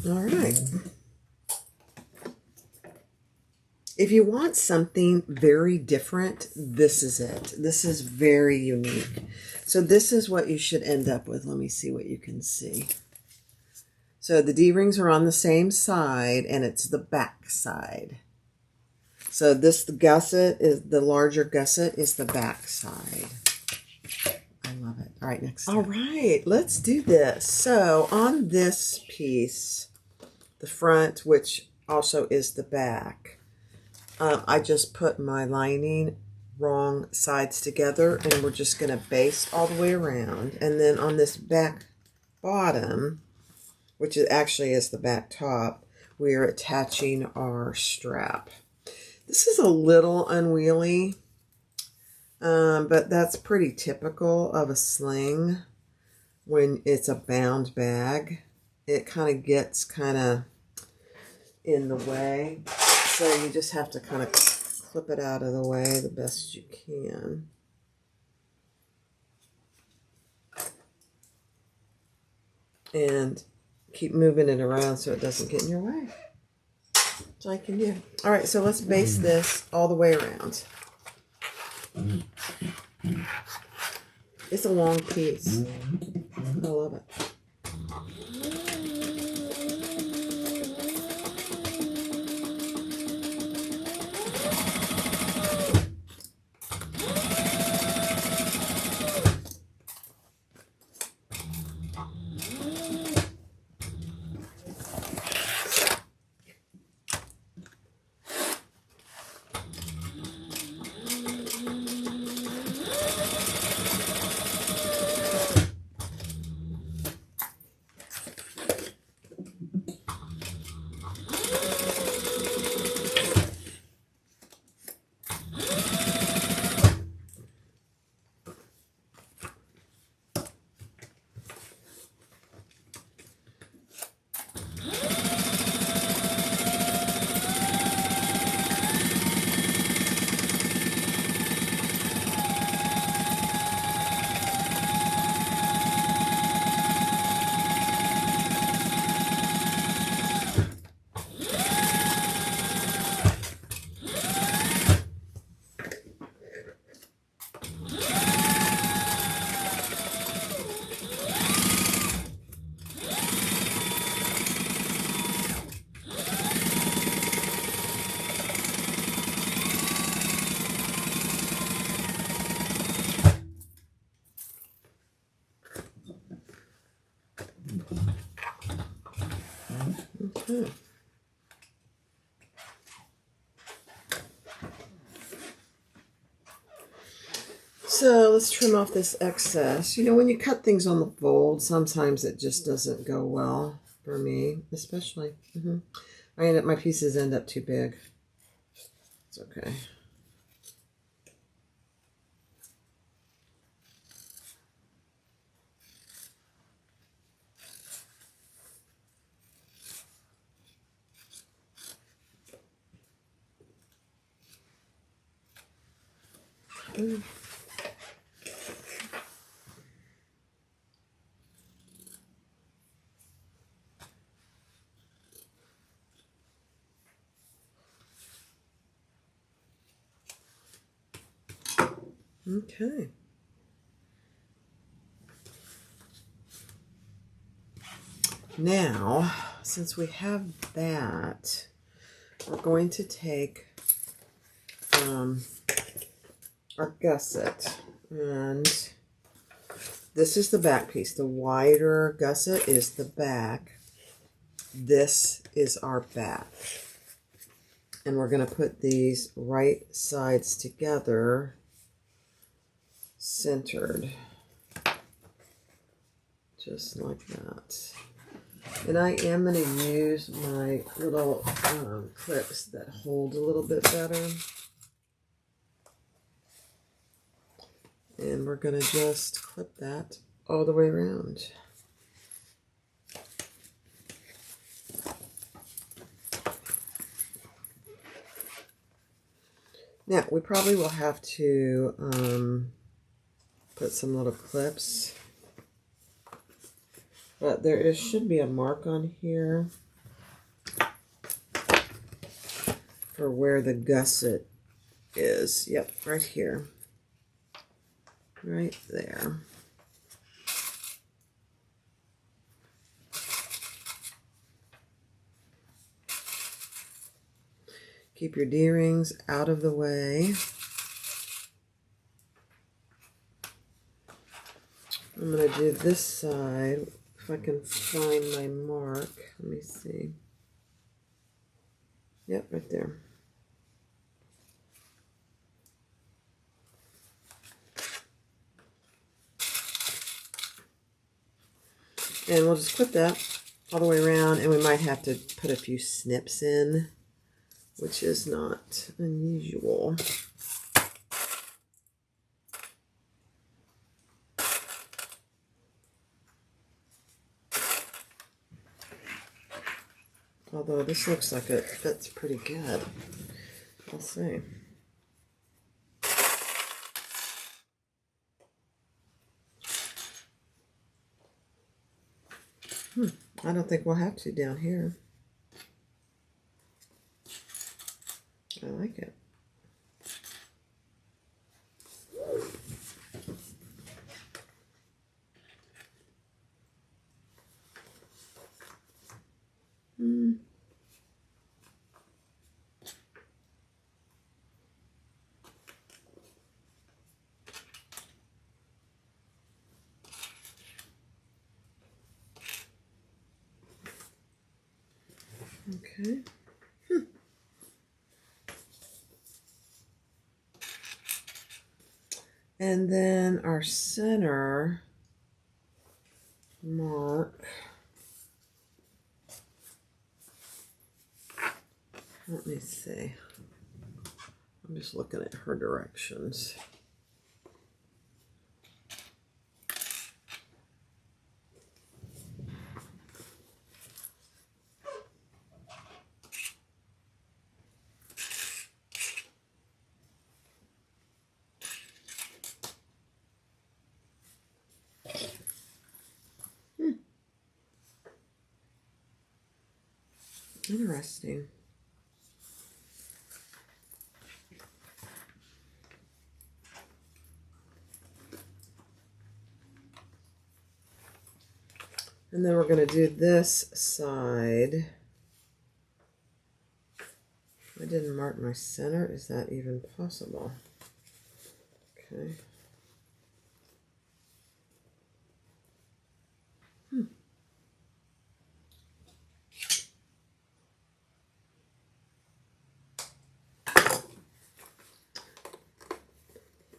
All right. If you want something very different, this is it. This is very unique. So this is what you should end up with. Let me see what you can see. So the D-rings are on the same side, and it's the back side. So this, the gusset, is the larger gusset is the back side. I love it. All right, next step. All right, let's do this. So on this piece, the front, which also is the back, I just put my lining wrong sides together, and we're just going to baste all the way around. And then on this back bottom, which actually is the back top, we are attaching our strap. This is a little unwieldy, but that's pretty typical of a sling when it's a bound bag. It kind of gets in the way. So you just have to kind of clip it out of the way the best you can. And keep moving it around so it doesn't get in your way. That's all I can do. All right, so let's baste this all the way around. It's a long piece. I love it. Okay. So let's trim off this excess. You know, when you cut things on the fold, sometimes it just doesn't go well for me, especially. My pieces end up too big. It's okay. Okay. Now, since we have that, we're going to take our gusset, and This is the back piece. The wider gusset is the back. This is our back. And we're going to put these right sides together, centered. Just like that. And I am going to use my little clips that hold a little bit better. And we're going to just clip that all the way around. Now, we probably will have to put some little clips. But there should be a mark on here for where the gusset is. Yep, right here. Right there. Keep your D-rings out of the way. I'm going to do this side. If I can find my mark. Let me see. Yep, right there. And we'll just clip that all the way around, and we might have to put a few snips in, which is not unusual. Although this looks like it fits pretty good. We'll see. I don't think we'll have to down here. I like it. Okay. And then our center mark. Let me see. I'm just looking at her directions. Interesting. And then we're going to do this side. I didn't mark my center. Is that even possible? Okay.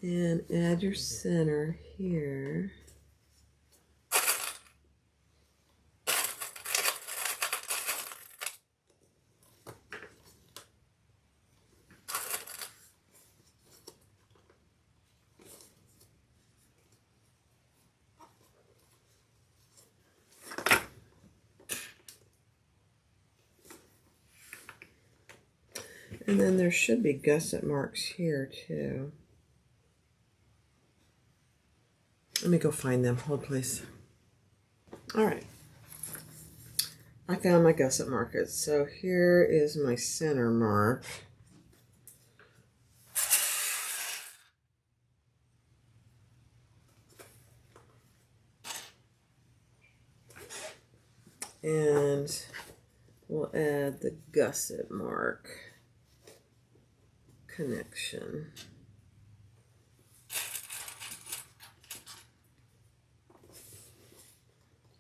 And add your center here. And then there should be gusset marks here too. Let me go find them. Hold, please. All right. I found my gusset markers. So here is my center mark. And we'll add the gusset mark connection.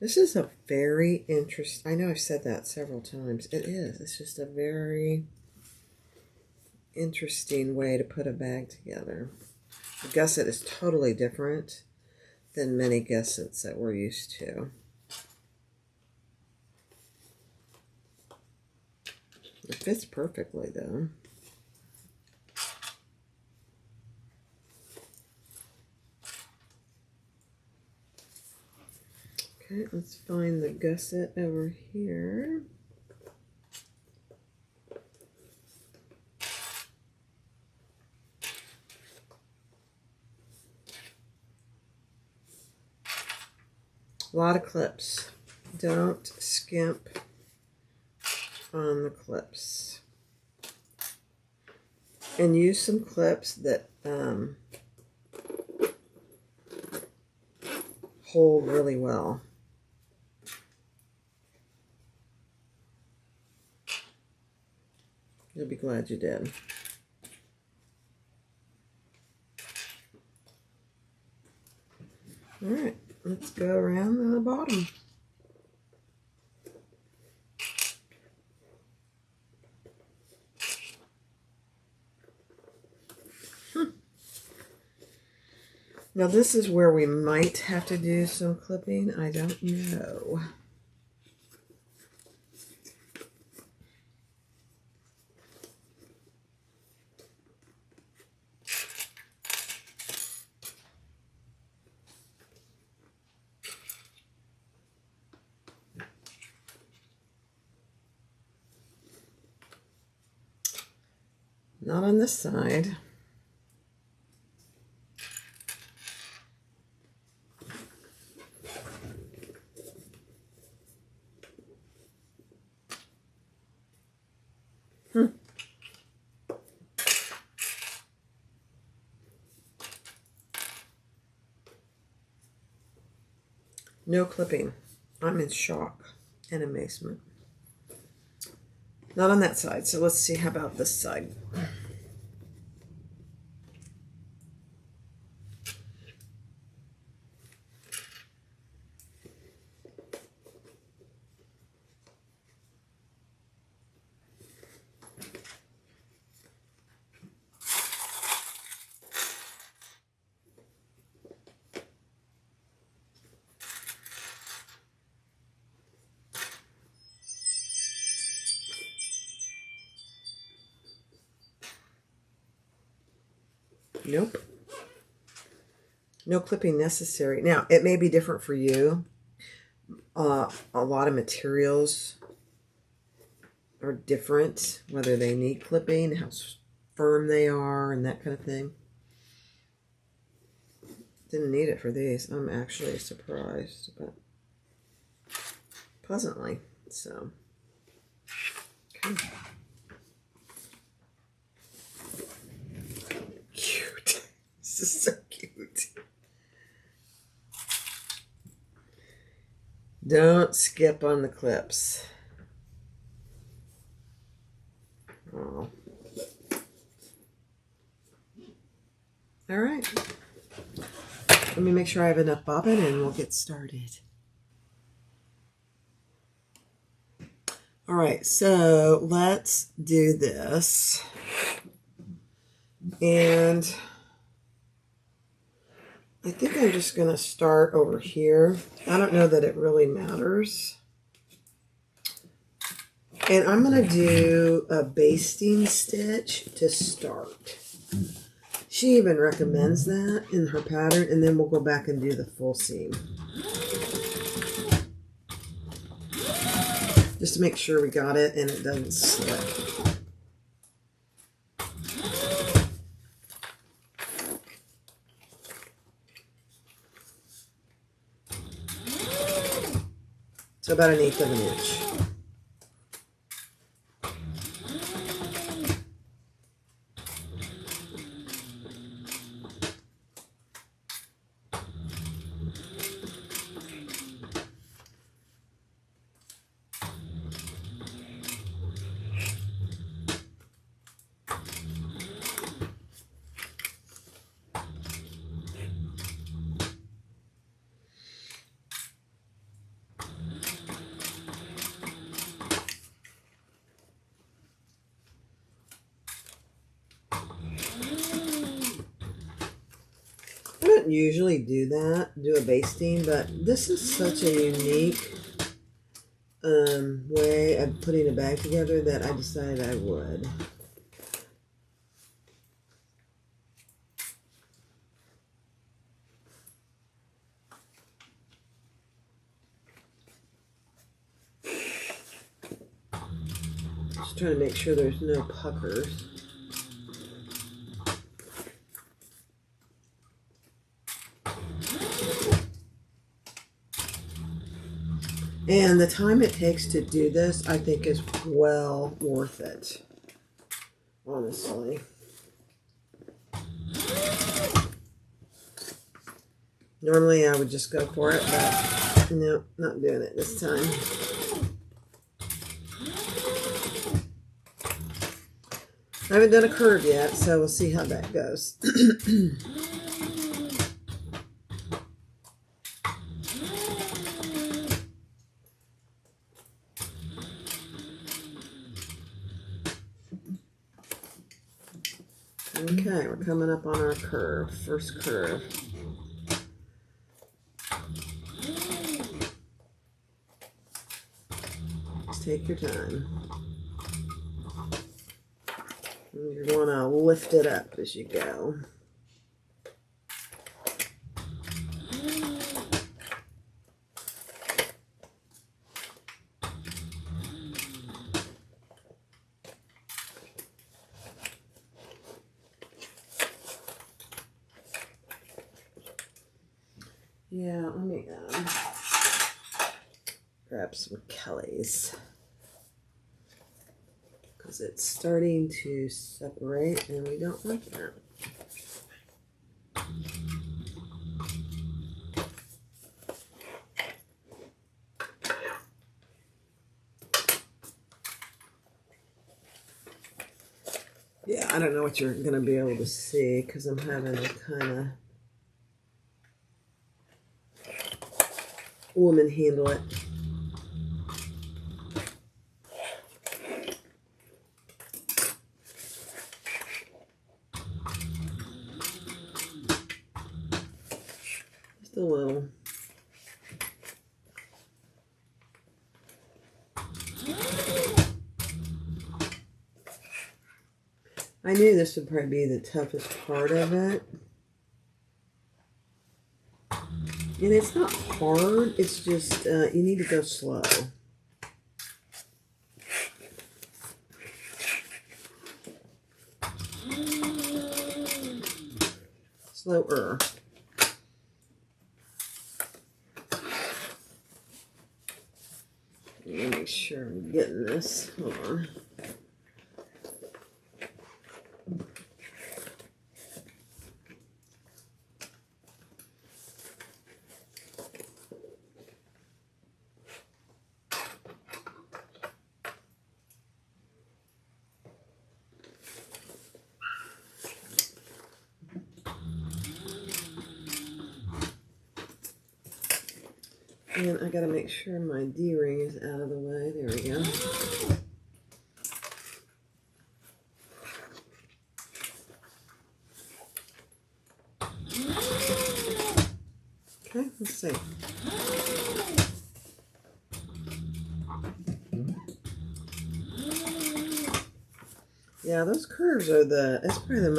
This is a very interesting, I know I've said that several times. It is. It's just a very interesting way to put a bag together. The gusset is totally different than many gussets that we're used to. It fits perfectly though. Okay, let's find the gusset over here. A lot of clips. Don't skimp on the clips. And use some clips that hold really well. You'll be glad you did. All right, let's go around to the bottom. Now this is where we might have to do some clipping. I don't know. Not on this side. No clipping. I'm in shock and amazement. Not on that side, so let's see how about this side. Nope. No clipping necessary. Now, it may be different for you. A lot of materials are different, whether they need clipping, how firm they are, and that kind of thing. Didn't need it for these. I'm actually surprised, but pleasantly so. Okay. Cute. This is so cute. Don't skip on the clips. Oh. All right. Let me make sure I have enough bobbin and we'll get started. All right, so let's do this. And I think I'm just going to start over here. I don't know that it really matters. And I'm going to do a basting stitch to start. She even recommends that in her pattern, and then we'll go back and do the full seam. Just to make sure we got it and it doesn't slip. So about 1/8 of an inch. don't usually do a basting, but this is such a unique way of putting a bag together that I decided I would. Just trying to make sure there's no puckers. And the time it takes to do this, I think, is well worth it, honestly. Normally, I would just go for it, but no, not doing it this time. I haven't done a curve yet, so we'll see how that goes. Okay, we're coming up on our curve, first curve. Just take your time. You're going to lift it up as you go. Yeah, let me grab some Kelly's because it's starting to separate and we don't want that. Yeah, I don't know what you're going to be able to see because I'm having a kind of woman handle it. Just a little. I knew this would probably be the toughest part of it. And it's not hard, it's just, you need to go slow. Slower. Let me make sure I'm getting this. Hold on. And I gotta make sure my D-ring is out of the way. There we go. Okay, let's see. Yeah, those curves are it's probably the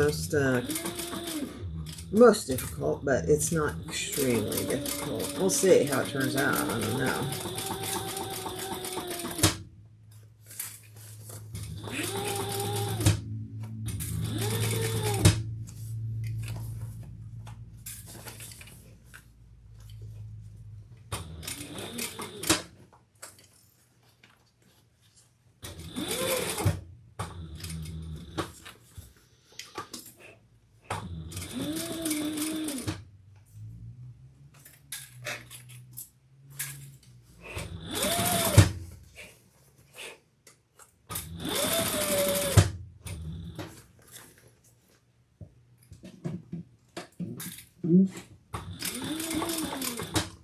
most difficult, but it's not extremely difficult. We'll see how it turns out. I don't know.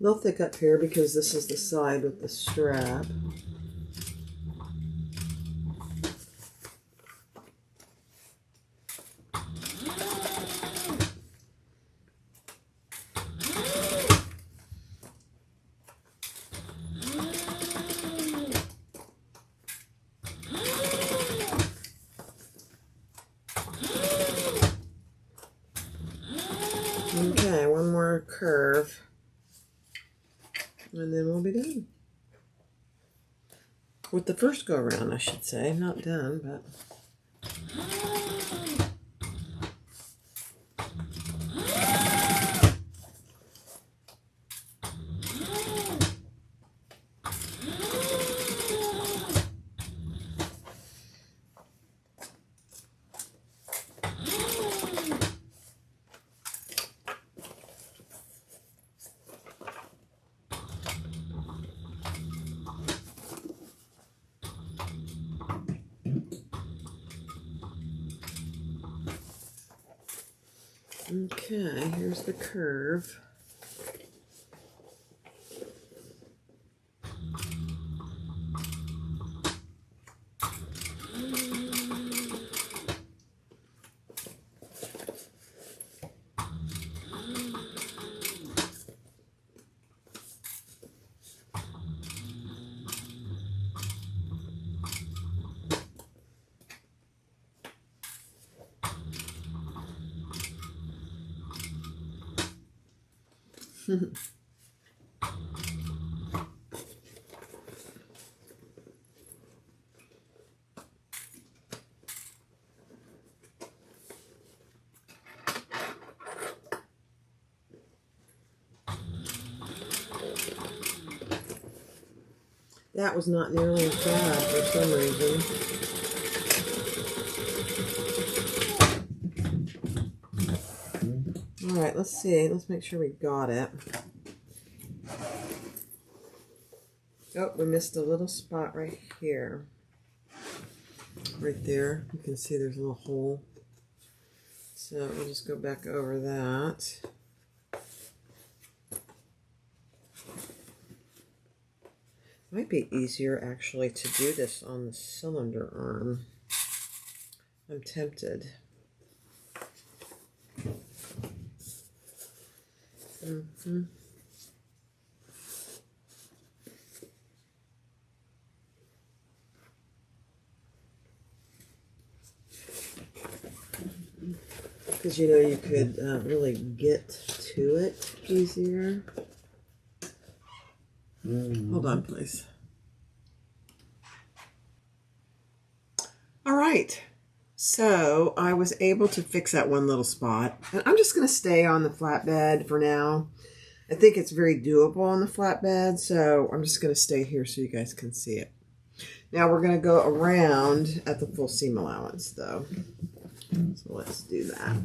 A little thick up here because this is the side with the strap. one more curve, and then we'll be done. With the first go around, I should say. Not done, but... Okay, here's the curve. That was not nearly as bad for some reason. All right, let's see. Let's make sure we got it. Oh, we missed a little spot right here. Right there. You can see there's a little hole. So we'll just go back over that. Might be easier actually to do this on the cylinder arm. I'm tempted. Because you know you could really get to it easier. Hold on, please. All right. So I was able to fix that one little spot. And I'm just going to stay on the flatbed for now. I think it's very doable on the flatbed. So I'm just going to stay here so you guys can see it. Now we're going to go around at the full seam allowance though. So let's do that.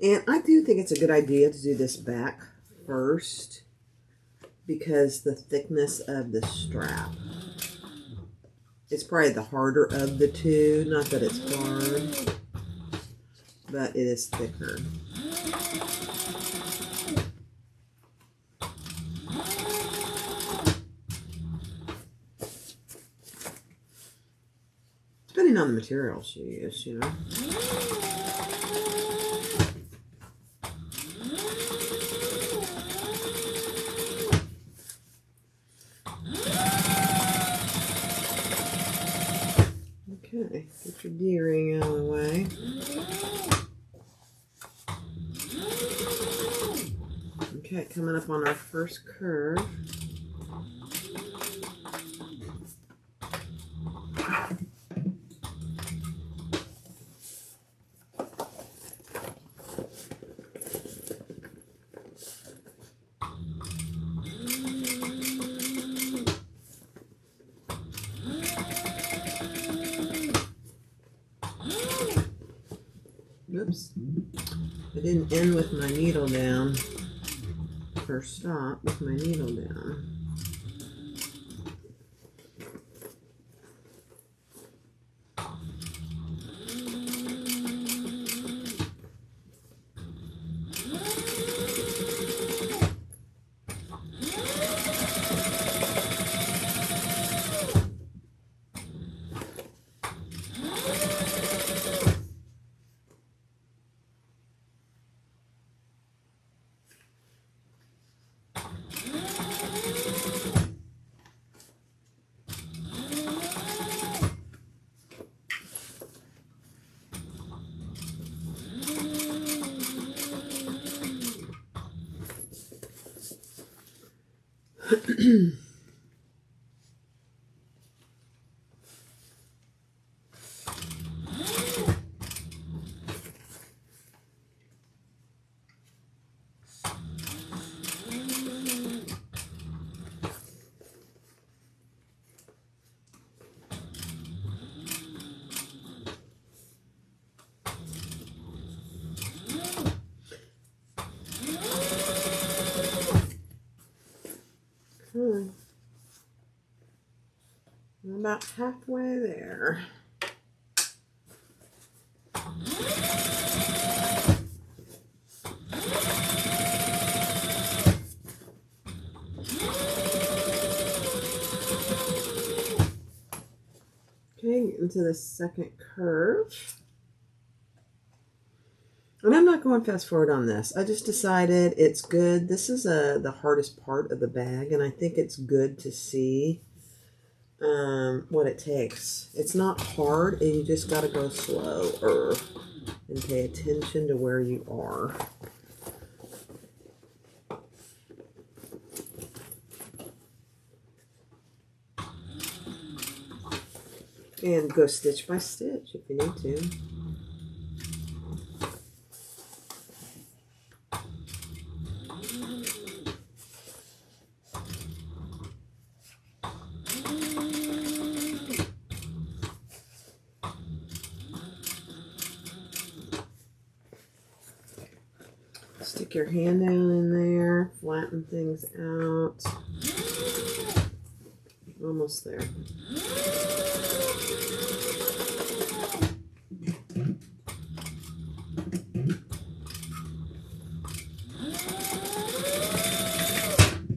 And I do think it's a good idea to do this back first because the thickness of the strap. It's probably the harder of the two. Not that it's hard, but it is thicker. Depending on the materials you use, you know. Okay, get your D-ring out of the way. Okay, coming up on our first curve. Oops, I didn't end with my needle down, or stop with my needle down. I'm about halfway there. Okay, into the second curve. And I'm not going fast forward on this. I just decided it's good. This is the hardest part of the bag, and I think it's good to see what it takes. It's not hard, and you just got to go slower and pay attention to where you are. And go stitch by stitch if you need to. Stick your hand down in there, flatten things out. Almost there.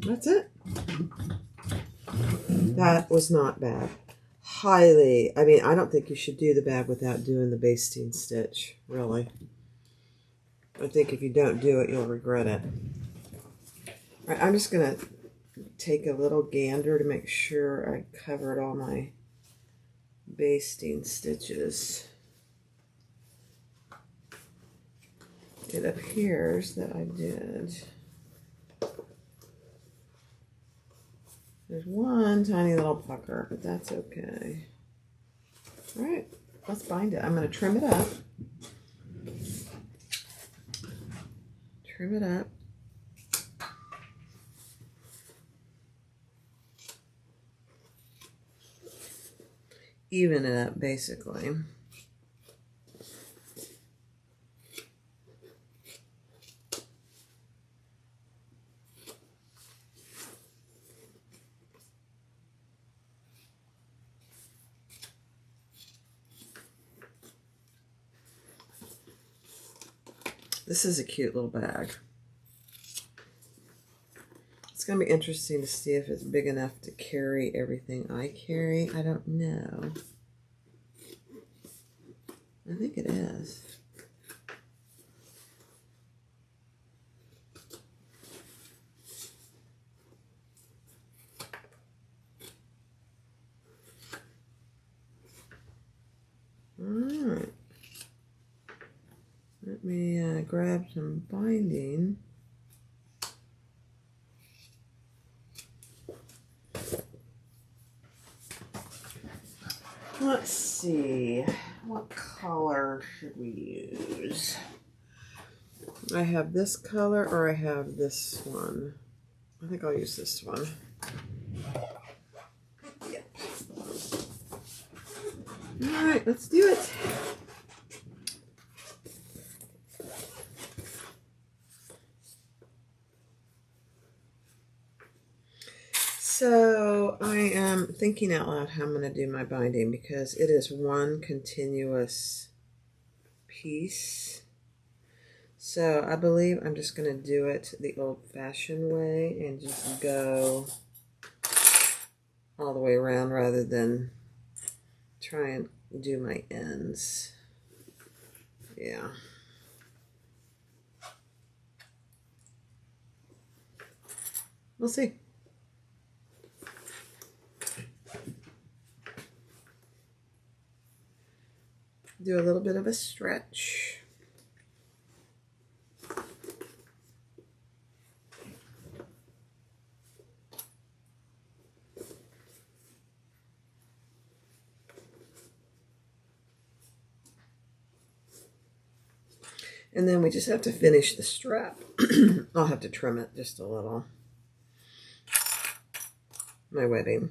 That's it. That was not bad. Highly, I mean, I don't think you should do the bag without doing the basting stitch, really. I think if you don't do it, you'll regret it. All right, I'm just going to take a little gander to make sure I covered all my basting stitches. It appears that I did. There's one tiny little pucker, but that's okay. All right, let's bind it. I'm going to trim it up. Trim it up. Even it up, basically. This is a cute little bag. It's going to be interesting to see if it's big enough to carry everything I carry. I don't know. I think it is. All right. Let me grab some binding. Let's see, what color should we use? I have this color or I have this one. I think I'll use this one. Yep. All right, let's do it. So I am thinking out loud how I'm going to do my binding because it is one continuous piece. So I believe I'm just going to do it the old-fashioned way and just go all the way around rather than try and do my ends. Yeah. We'll see. Do a little bit of a stretch. And then we just have to finish the strap. I'll have to trim it just a little. My wedding.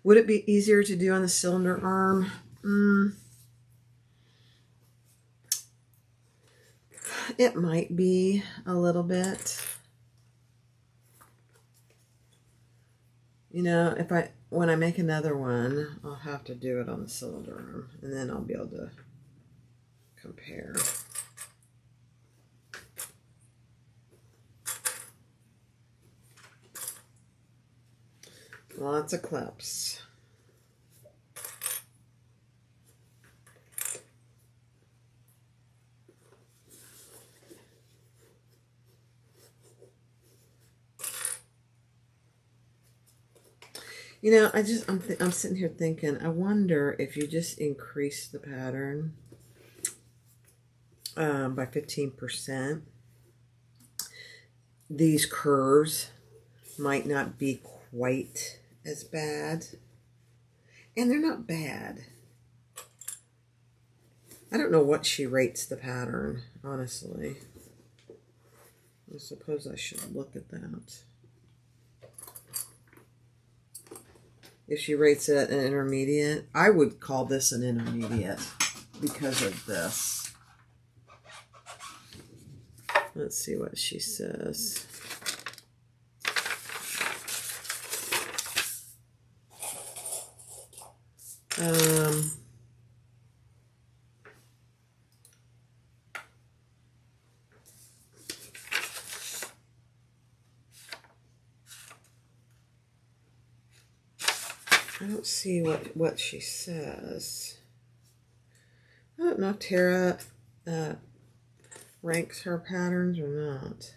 Would it be easier to do on the cylinder arm? It might be a little bit. You know, when I make another one, I'll have to do it on the cylinder arm, and then I'll be able to compare. Lots of clips. You know, I'm sitting here thinking, I wonder if you just increase the pattern by 15%, these curves might not be quite as bad. And they're not bad. I don't know what she rates the pattern, honestly. I suppose I should look at that. If she rates it an intermediate, I would call this an intermediate because of this. Let's see what she says. I don't see what she says. I don't know if Tara ranks her patterns or not.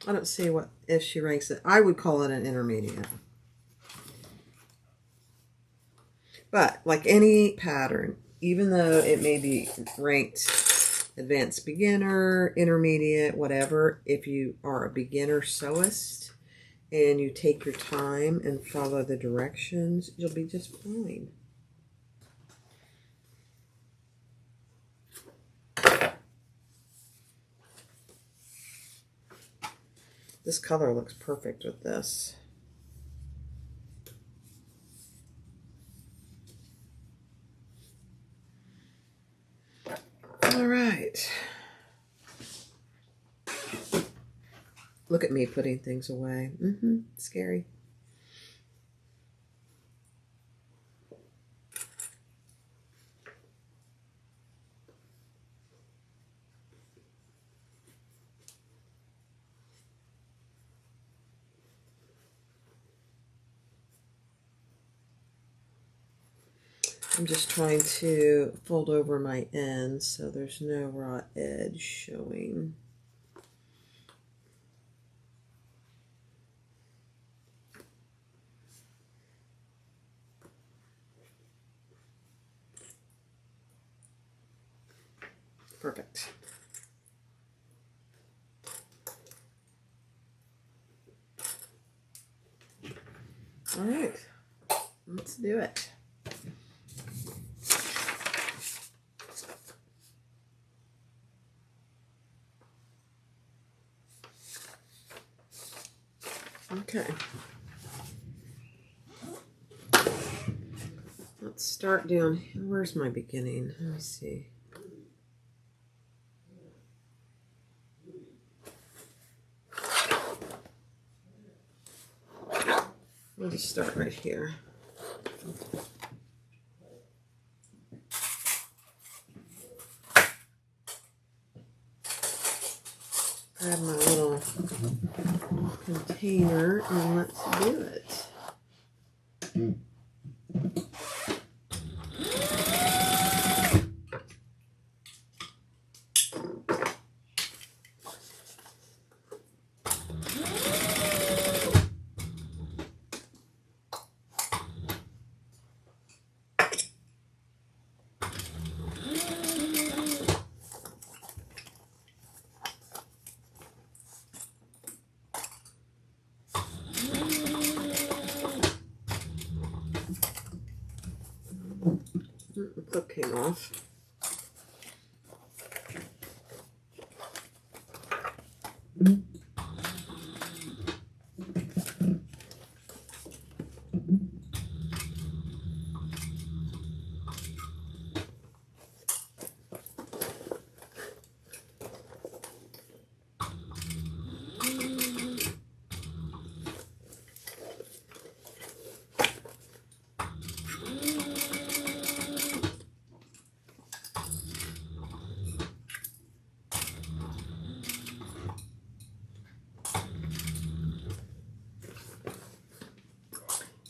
I don't see if she ranks it. I would call it an intermediate. But like any pattern, even though it may be ranked advanced beginner, intermediate, whatever, if you are a beginner sewist and you take your time and follow the directions, you'll be just fine. This color looks perfect with this. All right. Look at me putting things away. Scary. I'm just trying to fold over my ends so there's no raw edge showing. Perfect. All right, let's do it. Okay. Let's start down here. Where's my beginning? Let me see. We'll just start right here. Grab my little container and let's do it. clip came off.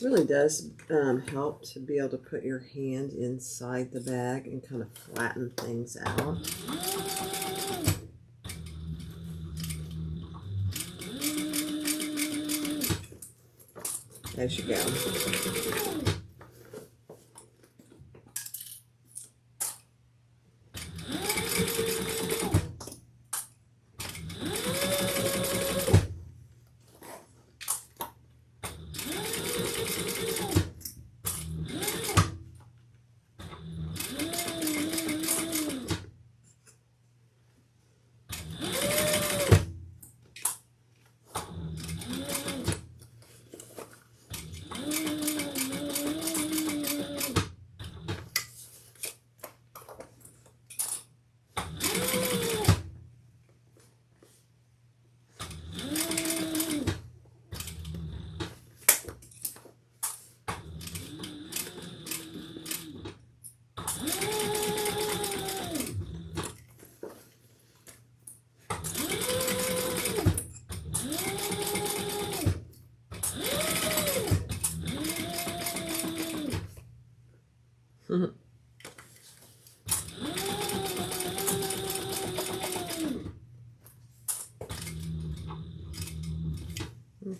Really does help to be able to put your hand inside the bag and kind of flatten things out. As you go.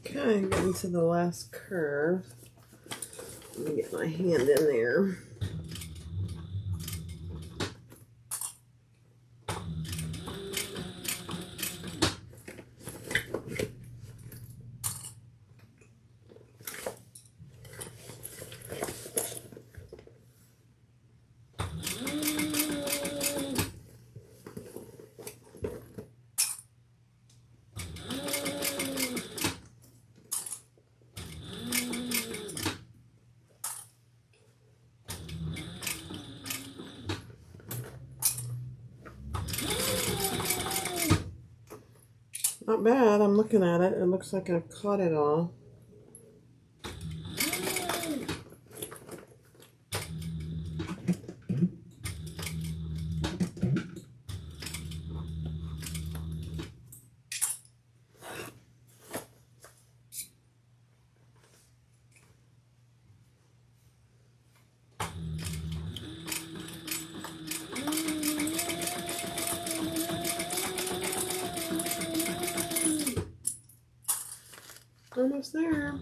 Okay, getting to the last curve. Let me get my hand in there. Not bad. I'm looking at it. It looks like I've caught it all. Almost there.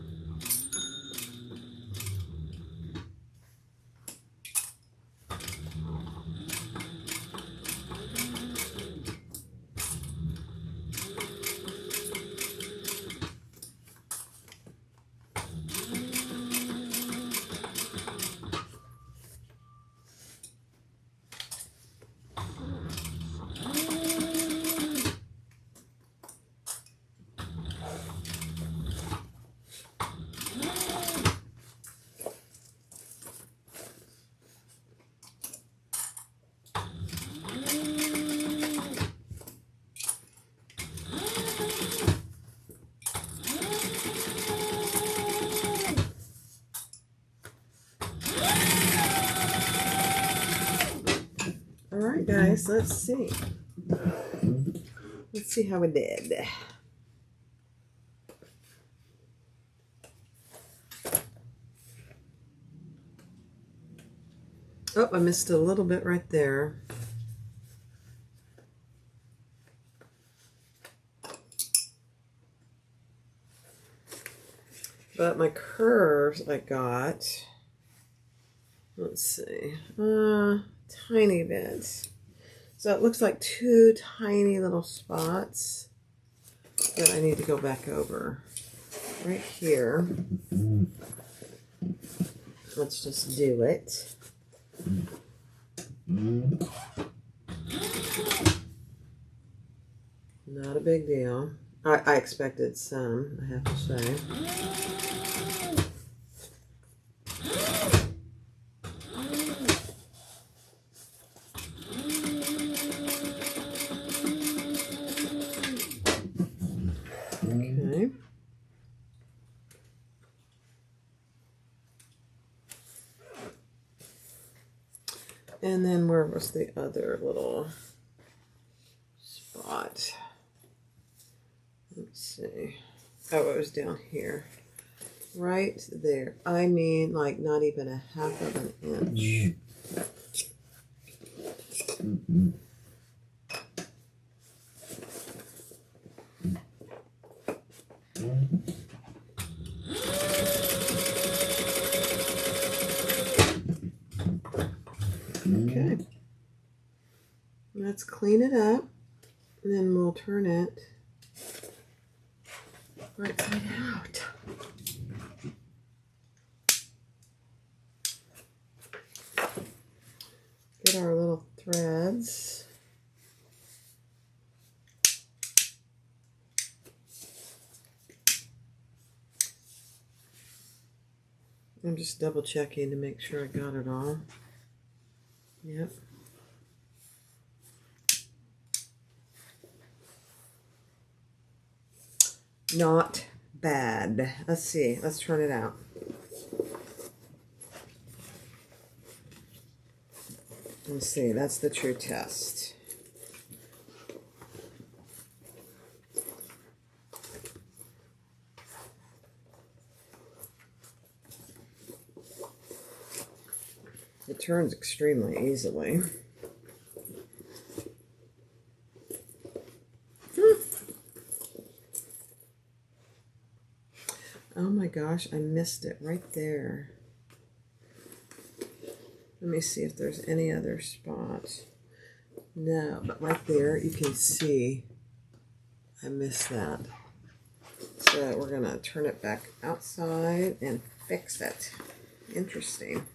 All right, guys, let's see. Let's see how we did. Oh, I missed a little bit right there. But my curves I got, let's see, tiny bits. So it looks like two tiny little spots that I need to go back over. Right here. Let's just do it. big deal. I expected some, I have to say. Okay. And then where was the other little spot? Let's see. Oh, it was down here. Right there. I mean, like not even a half of an inch. Okay. Let's clean it up, and then we'll turn it right side out. Get our little threads. I'm just double checking to make sure I got it all. Yep. Not bad. Let's see. Let's turn it out. Let's see. That's the true test. It turns extremely easily. Oh my gosh, I missed it right there. Let me see if there's any other spots. No, but right there you can see I missed that. So we're going to turn it back outside and fix it. Interesting.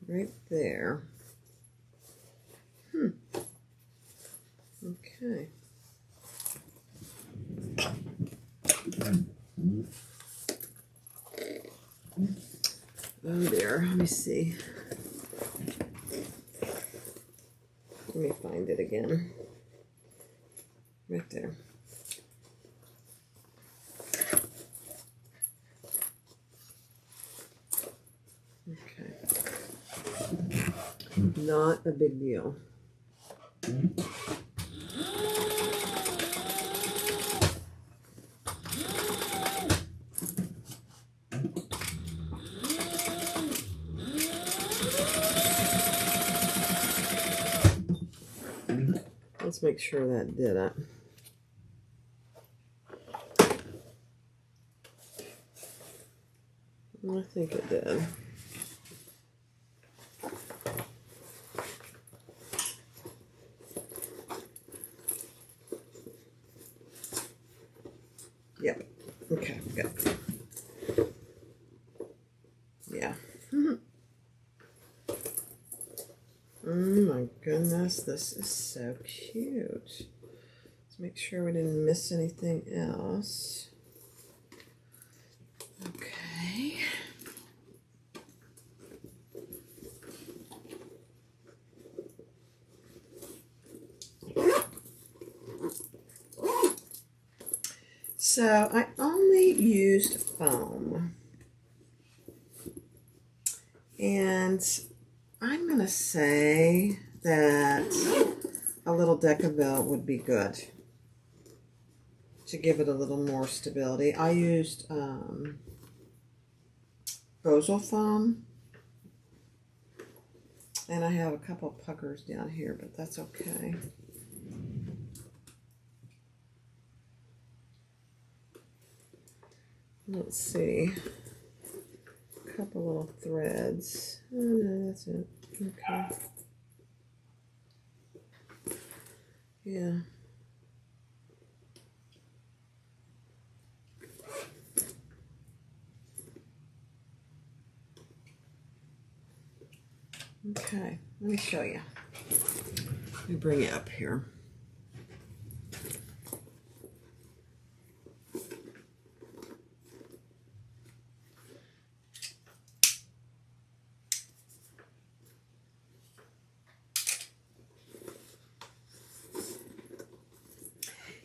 Right there. Okay. Oh dear, let me see. Let me find it again. Right there. Okay. Not a big deal. Let's make sure that did it. I think it did. Yep. Okay, good. Yeah. Oh my goodness, this is so cute. Let's make sure we didn't miss anything else. Okay. So I only used foam. And I'm going to say that a little Decaville would be good to give it a little more stability. I used Bosal foam, and I have a couple of puckers down here, but that's okay. Let's see. A couple little threads. Oh, no, that's it. Okay. Yeah. Okay, let me show you. me bring it up here.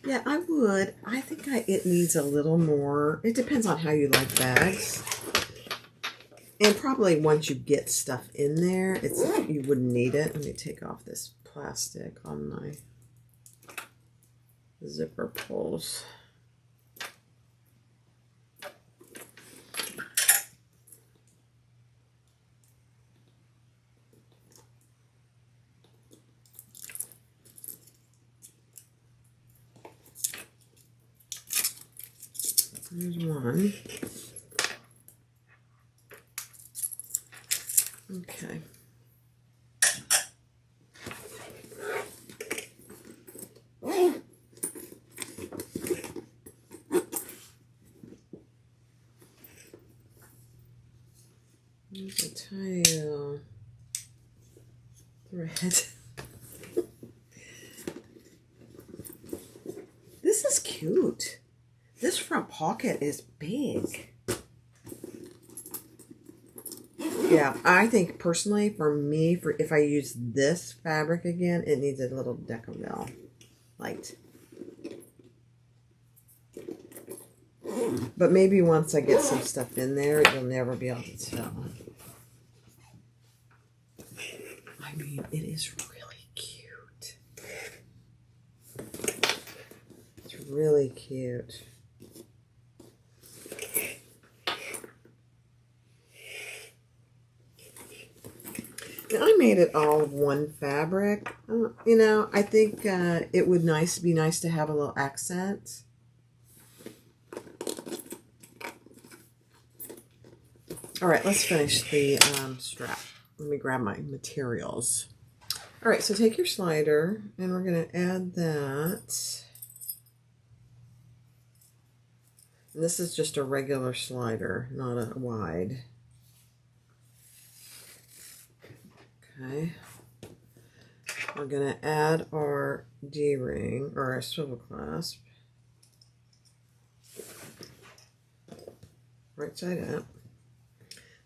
Yeah, I would. I think it needs a little more. It depends on how you like bags. And probably once you get stuff in there, you wouldn't need it. Let me take off this plastic on my zipper pulls. There's one. Okay. There's a tiny little thread. This is cute. This front pocket is big. Yeah, I think personally, for me, if I use this fabric again, it needs a little decamel light. But maybe once I get some stuff in there, you'll never be able to tell. I mean, it is really cute. It's really cute. I made it all of one fabric. You know, I think it would be nice to have a little accent. All right, let's finish the strap. Let me grab my materials. All right, so take your slider, and we're going to add that. And this is just a regular slider, not a wide. Okay, we're going to add our D-ring, or our swivel clasp, right side up.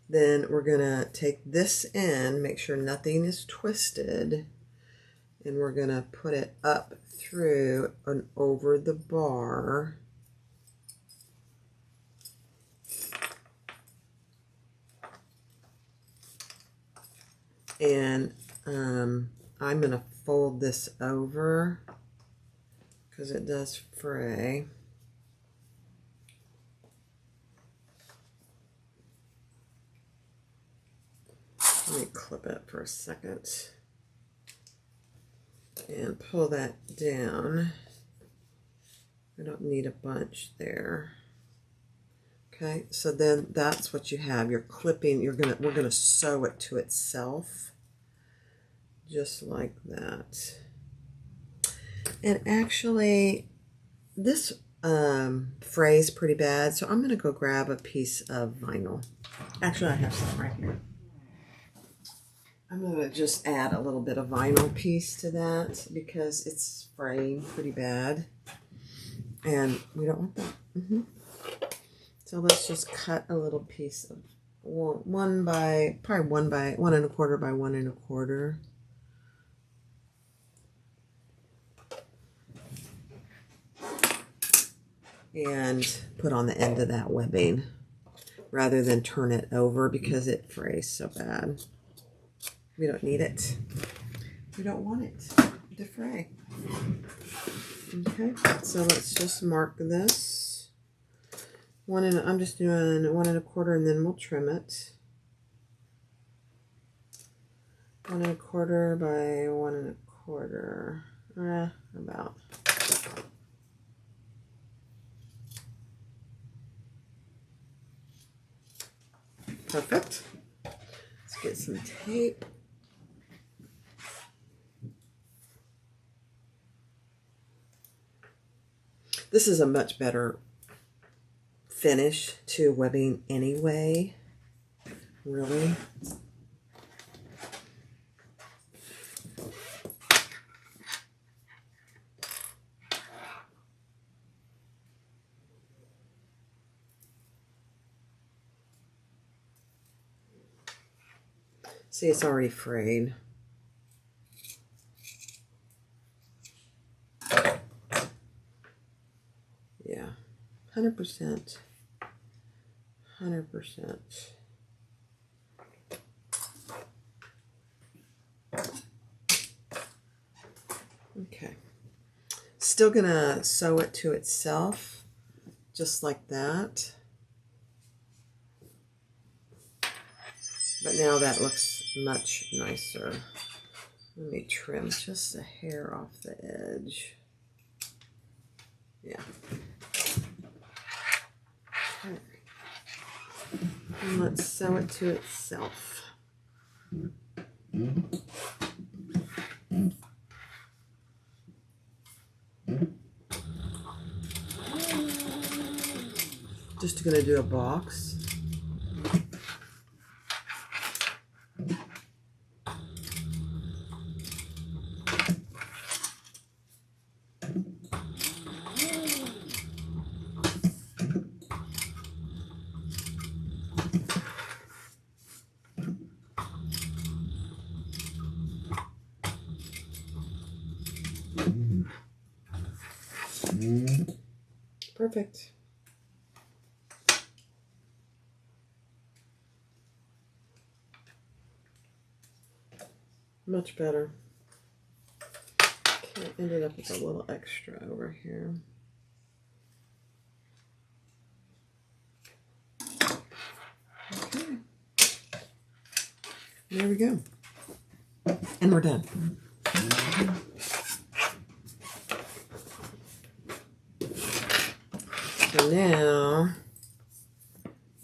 Then we're going to take this end, make sure nothing is twisted, and we're going to put it up through and over the bar. And I'm going to fold this over because it does fray. Let me clip it for a second and pull that down. I don't need a bunch there. Okay, so then that's what you have. You're clipping, we're gonna sew it to itself. Just like that. And actually, this frays pretty bad, so I'm going to go grab a piece of vinyl. Actually, I have some right here. I'm going to just add a little bit of vinyl piece to that because it's fraying pretty bad. And we don't want that. So let's just cut a little piece of probably 1 1/4 by 1 1/4. And put on the end of that webbing rather than turn it over because it frays so bad. We don't need it. We don't want it to fray. Okay, so let's just mark this. I'm just doing 1 1/4 and then we'll trim it. 1 1/4 by 1 1/4. About. Perfect. Let's get some tape. This is a much better finish to webbing anyway. Really. See, it's already frayed. Yeah, 100%. 100%. Okay. Still gonna sew it to itself, just like that. But now that looks much nicer. Let me trim just a hair off the edge. Yeah. Okay. And let's sew it to itself. Just gonna do a box. Perfect. Much better. Okay, ended up with a little extra over here. Okay. There we go. And we're done. So now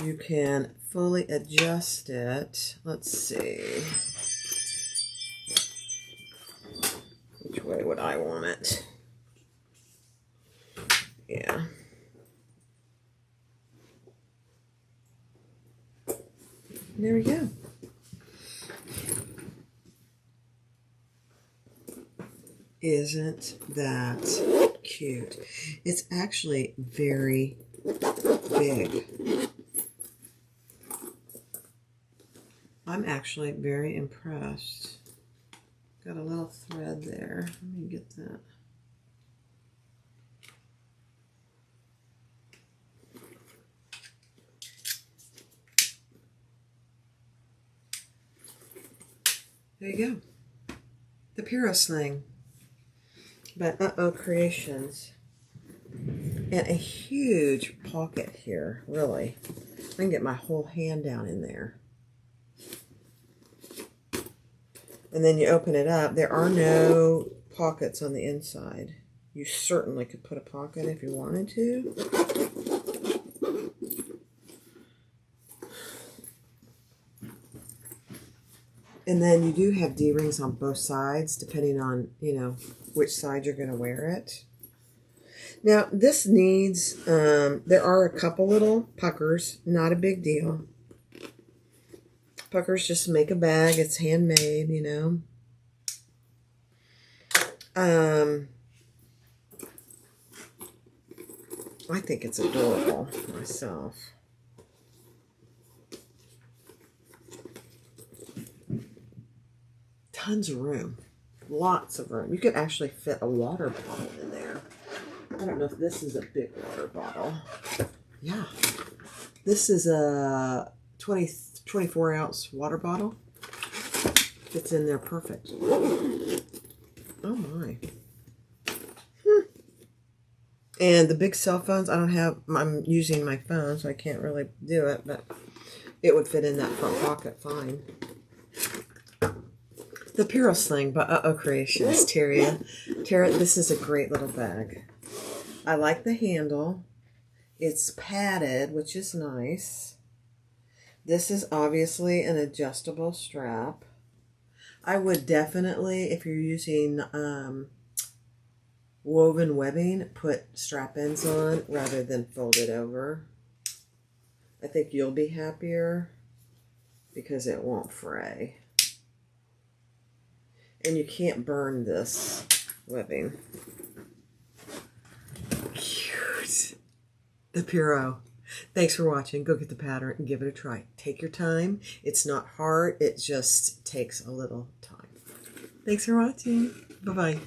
you can fully adjust it. Let's see. Which way would I want it? Yeah. There we go. Isn't that cute? It's actually very big. I'm actually very impressed. Got a little thread there. Let me get that. There you go. The Piero Sling by Creations. And a huge pocket here, really. I can get my whole hand down in there. And then you open it up. There are no pockets on the inside. You certainly could put a pocket if you wanted to. And then you do have D-rings on both sides, depending on, which side you're going to wear it. Now, this needs, there are a couple little puckers, not a big deal. Puckers just make a bag. It's handmade, I think it's adorable myself. Tons of room. Lots of room. You could actually fit a water bottle in there. I don't know if this is a big water bottle. Yeah. This is a 24 ounce water bottle. Fits in there perfect. Oh my. And the big cell phones, I'm using my phone, so I can't really do it, but it would fit in that front pocket fine. The Piero Sling by Creations, Tara, this is a great little bag. I like the handle. It's padded, which is nice. This is obviously an adjustable strap. I would definitely, if you're using woven webbing, put strap-ins on rather than fold it over. I think you'll be happier because it won't fray. And you can't burn this webbing. Cute. The Piero. Thanks for watching. Go get the pattern and give it a try. Take your time. It's not hard. It just takes a little time. Thanks for watching. Bye-bye.